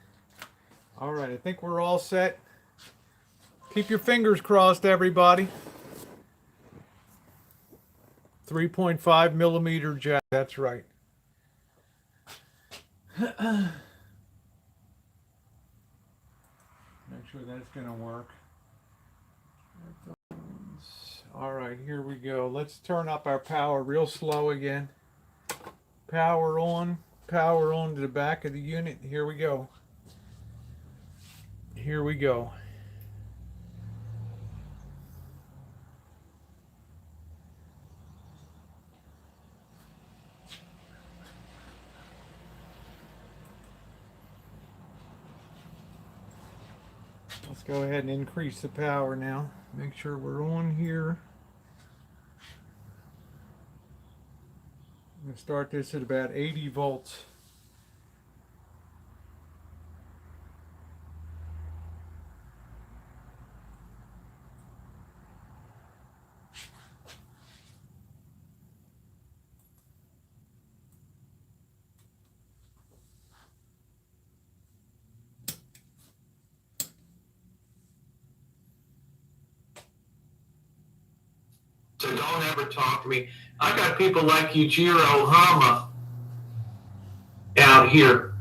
All right, I think we're all set. Keep your fingers crossed, everybody. 3.5 millimeter jack, that's right. Make sure that's gonna work. All right, here we go. Let's turn up our power real slow again. Power on to the back of the unit. Here we go. Here we go. Let's go ahead and increase the power now. Make sure we're on here. I'm going to start this at about 80 volts. So don't ever talk to me. I got people like Yujiro Hama out here.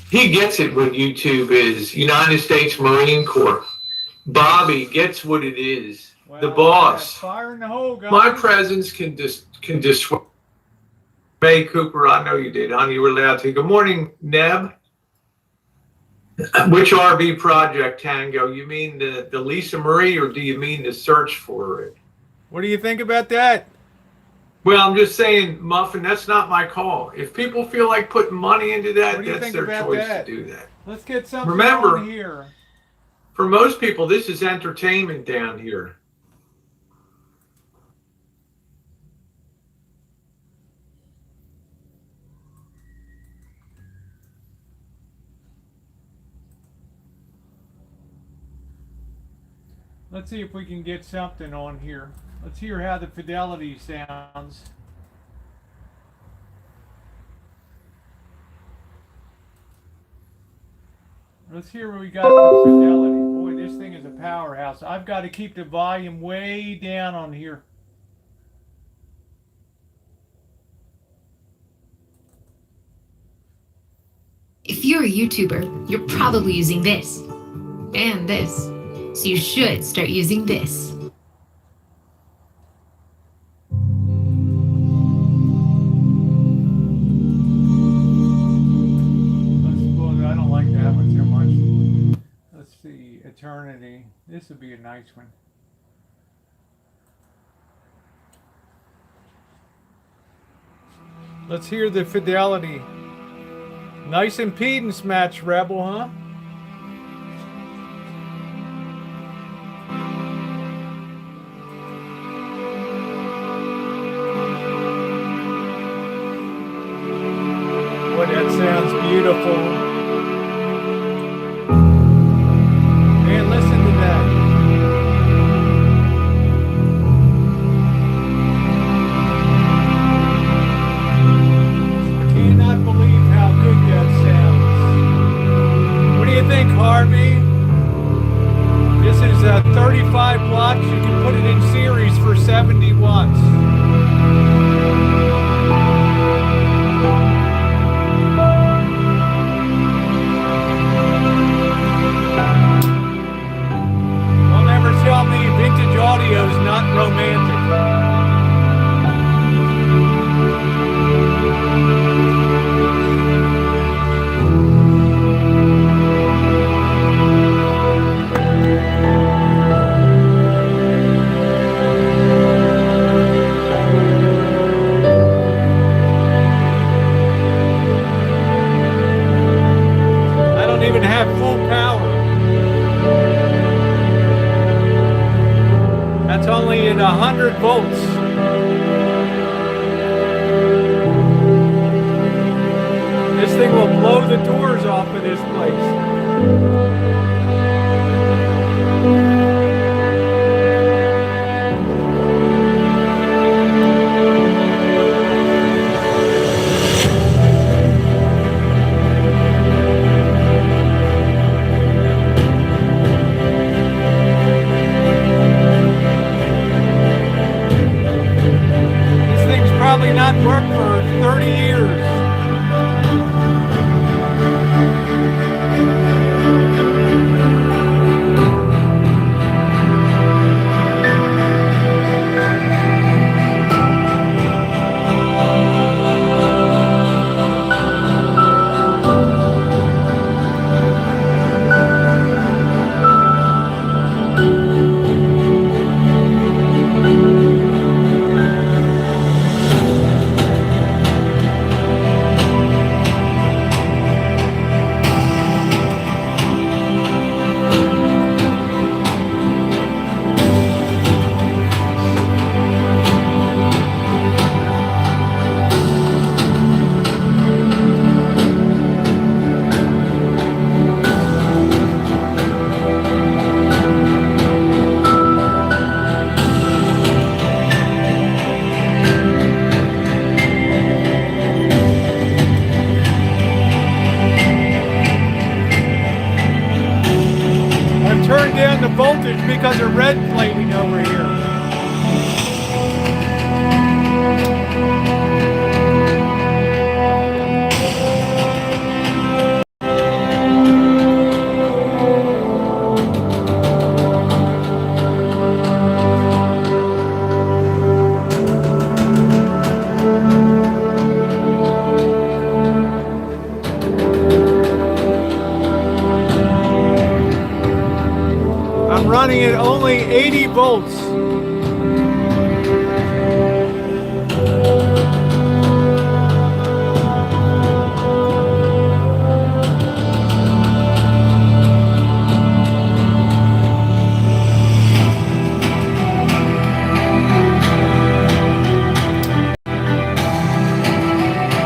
He gets it what YouTube is. United States Marine Corps. Bobby gets what it is. Well, the boss. Fire in the hole, guys. My presence can dissuade. May Cooper, I know you did, honey. You were allowed to. Good morning, Neb. Which RV project, Tango? You mean the Lisa Marie, or do you mean the search for it? What do you think about that? Well, I'm just saying, Muffin, that's not my call. If people feel like putting money into that, What do you that's think their about choice that? to do that. Let's get something Remember, on here. For most people, this is entertainment down here. Let's see if we can get something on here. Let's hear how the fidelity sounds. Let's hear what we got for fidelity. Boy, this thing is a powerhouse. I've got to keep the volume way down on here. If you're a YouTuber, you're probably using this and this. So you should start using this. I don't like that one too much. Let's see, Eternity. This would be a nice one. Let's hear the fidelity. Nice impedance match, Rebel, huh? Boy, that sounds beautiful. Man, listen to that. I cannot believe how good that sounds. 70 watts. Don't ever tell me vintage audio is not romantic. I don't even have full power. That's only at 100 volts. This thing will blow the doors off of this place. This thing's probably not worked for 30 years. I've turned down the voltage because of red plating over here. I'm running at only 80 volts.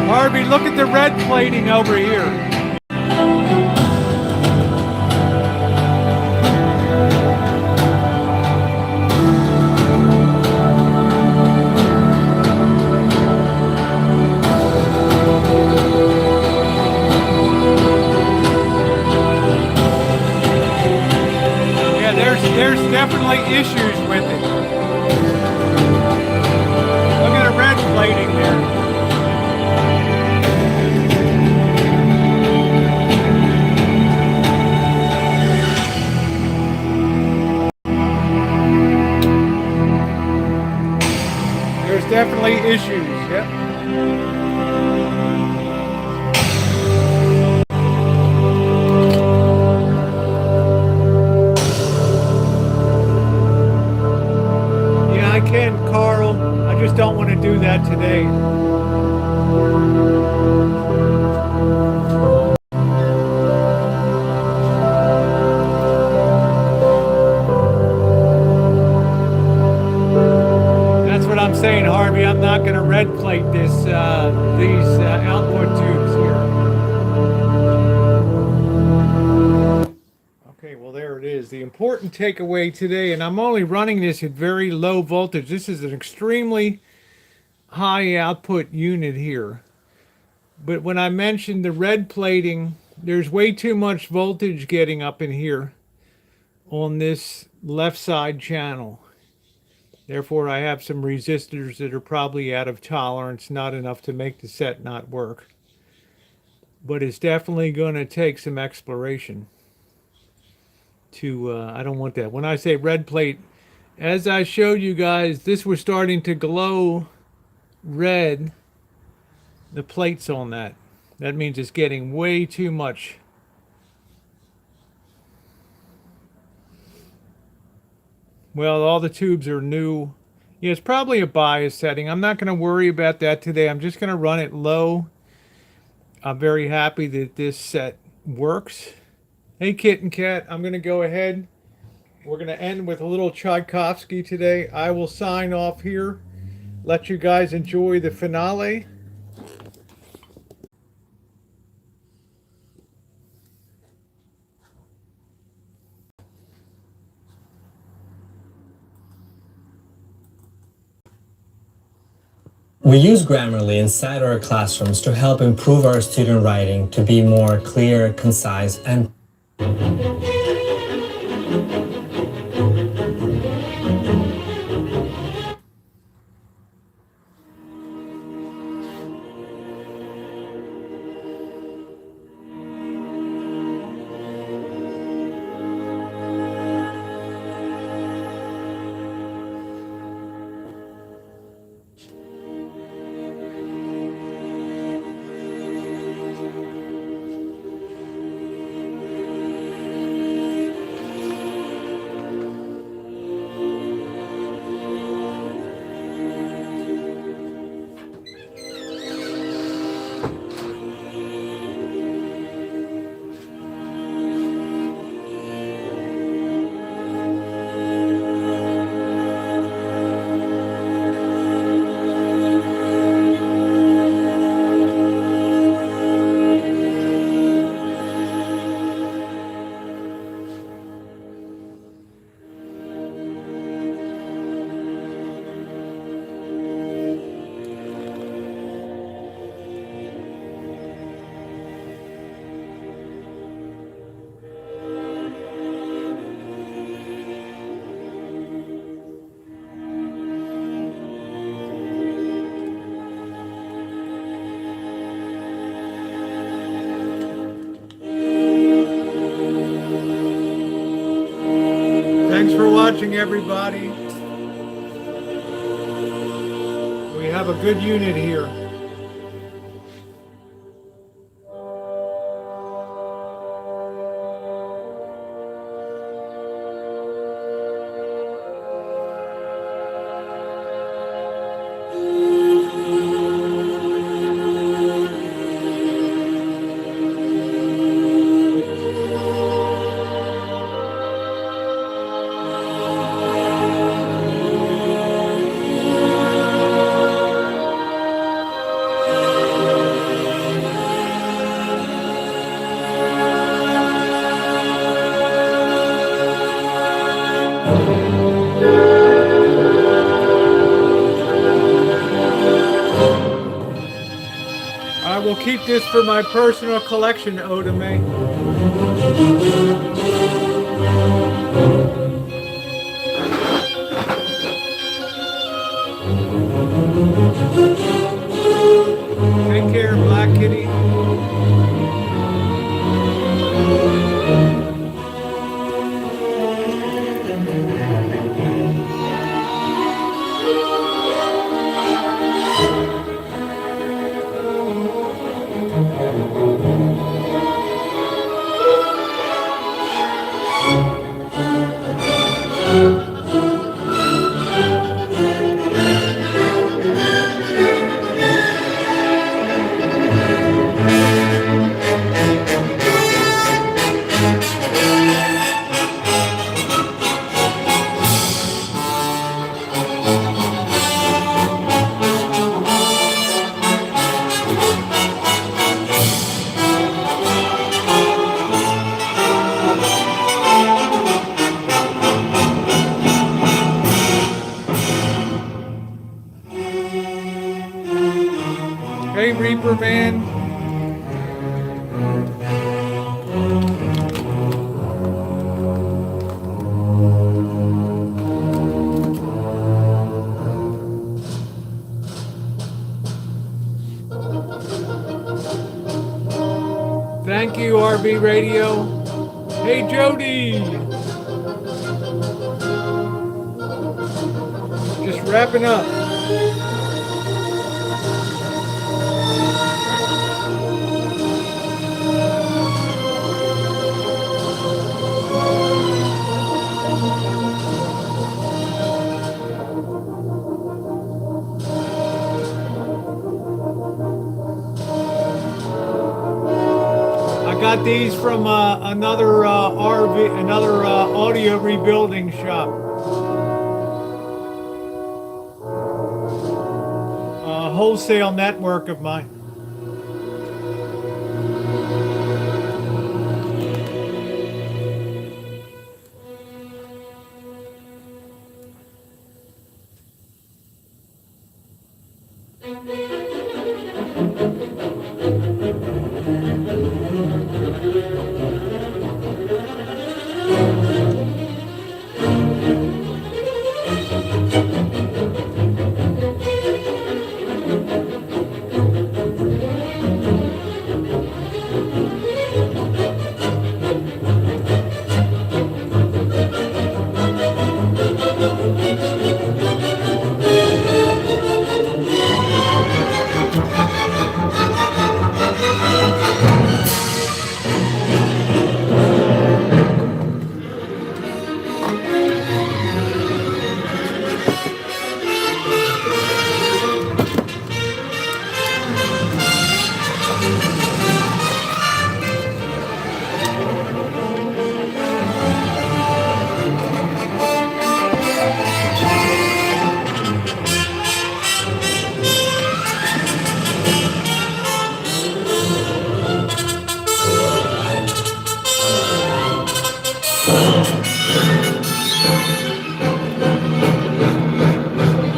Harvey, look at the red plating over here. There's definitely issues with it. Look at the red plating there. There's definitely issues, yep. Carl, I just don't want to do that today. That's what I'm saying, Harvey. I'm not going to red plate this these output tubes here. Okay, well there it is. The important takeaway today, and I'm only running this at very low voltage. This is an extremely high output unit here. But when I mentioned the red plating, there's way too much voltage getting up in here on this left side channel. Therefore, I have some resistors that are probably out of tolerance, not enough to make the set not work. But it's definitely going to take some exploration to, I don't want that. When I say red plate, as I showed you guys, this was starting to glow red, the plates on that. That means it's getting way too much. Well, all the tubes are new. Yeah, it's probably a bias setting. I'm not going to worry about that today. I'm just going to run it low. I'm very happy that this set works. Hey, Kit and Kat, I'm going to go ahead. We're going to end with a little Tchaikovsky today. I will sign off here. Let you guys enjoy the finale. We use Grammarly inside our classrooms to help improve our student writing to be more clear, concise, and Thanks for watching, everybody. We have a good unit here. I will keep this for my personal collection, Otame. Take care, Black Kitty. Hey, Reaper Man. Thank you, RB Radio. Hey, Jody. Just wrapping up. I got these from another RV, another audio rebuilding shop. A wholesale network of mine.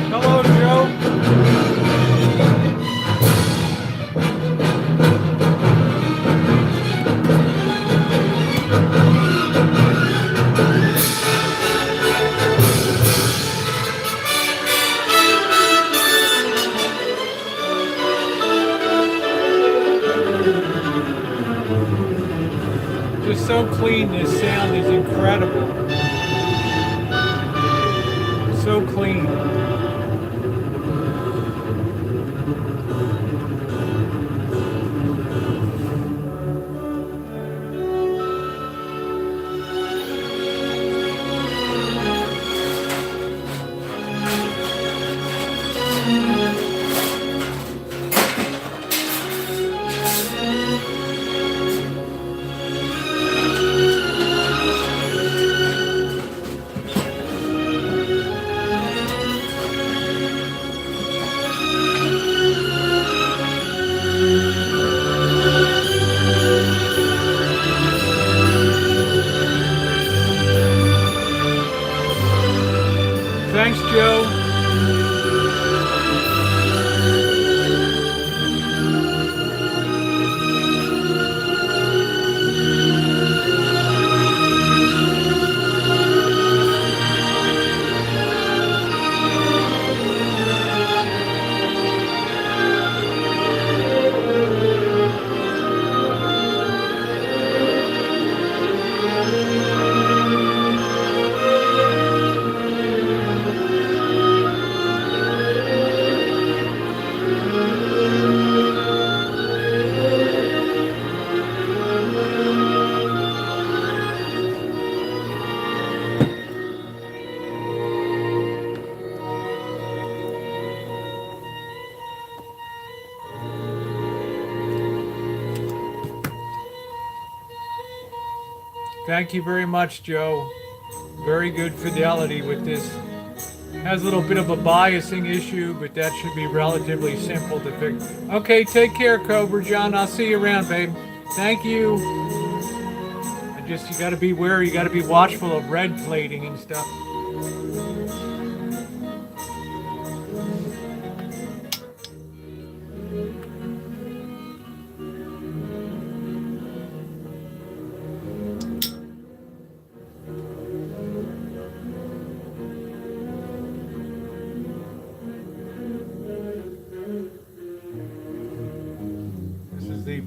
Hello, Joe. Just so clean, this sound is incredible. So clean. Thanks, Joe. Thank you very much, Joe. Very good fidelity with this. Has a little bit of a biasing issue, but that should be relatively simple to fix. Okay, take care, Cobra John. I'll see you around, babe. Thank you. You gotta be wary, you gotta be watchful of red plating and stuff.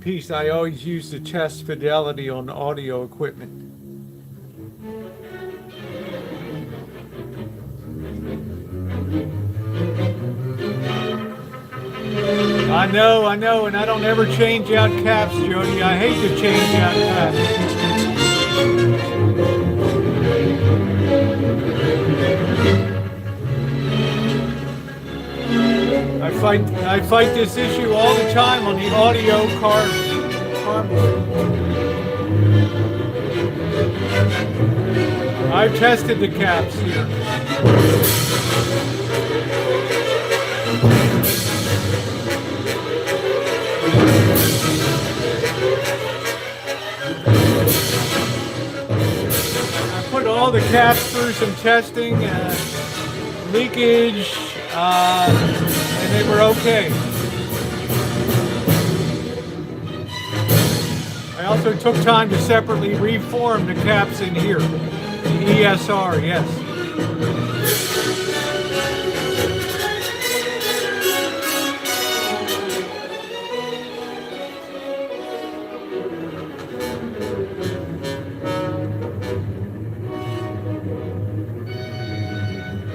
piece I always use to test fidelity on audio equipment. I know, and I don't ever change out caps, Jody. I hate to change out caps. I fight this issue all the time on the audio cardboard. I've tested the caps here. I put all the caps through some testing, leakage, and they were okay. I also took time to separately reform the caps in here. The ESR, yes.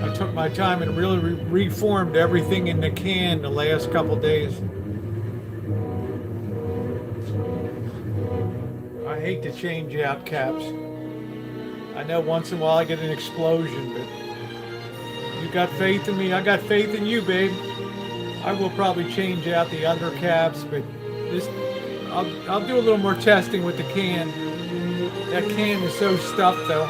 I took my time and really reformed everything in the can the last couple days. I hate to change out caps. I know once in a while I get an explosion, but you got faith in me, I got faith in you, babe. I will probably change out the under caps, but this, I'll do a little more testing with the can. That can is so stuffed though.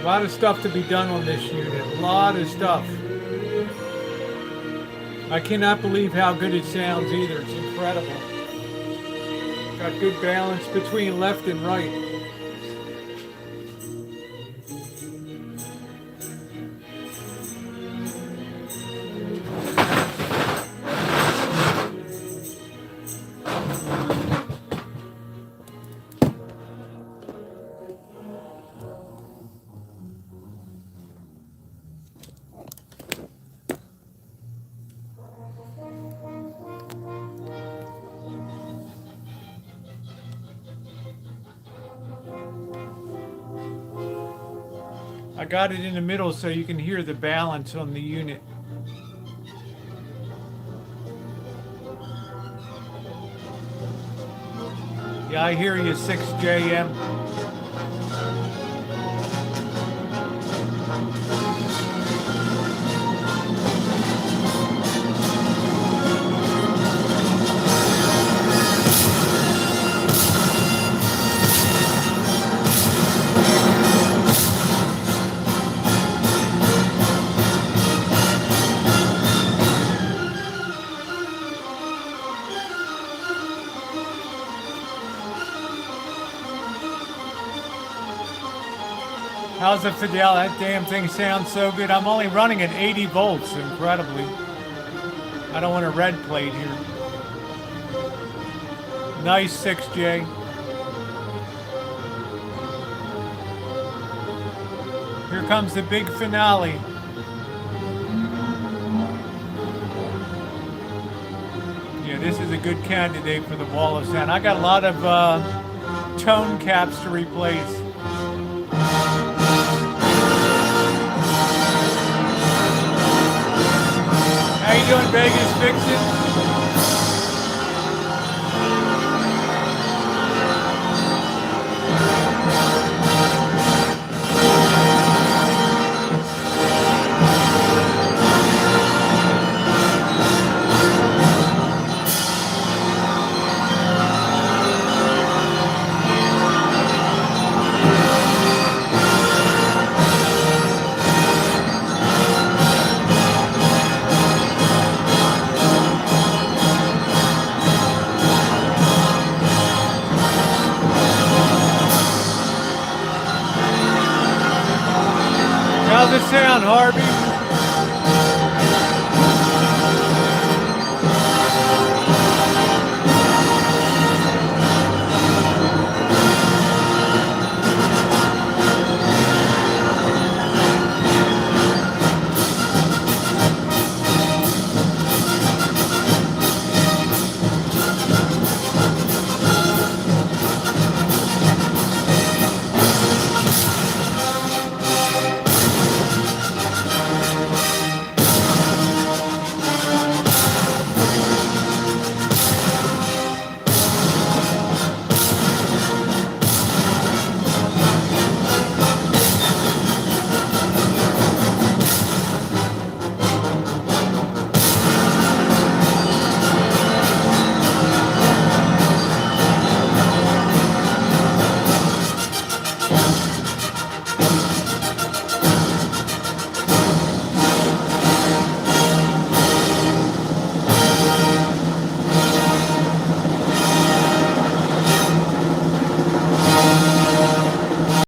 A lot of stuff to be done on this unit. A lot of stuff. I cannot believe how good it sounds either. It's incredible. Got good balance between left and right. I got it in the middle so you can hear the balance on the unit. Yeah, I hear you, 6JM. How's the Fidel? That damn thing sounds so good. I'm only running at 80 volts, incredibly. I don't want a red plate here. Nice 6J. Here comes the big finale. Yeah, this is a good candidate for the wall of sound. I got a lot of tone caps to replace. How you doing, Vegas Vixen? How's it sound, Harvey?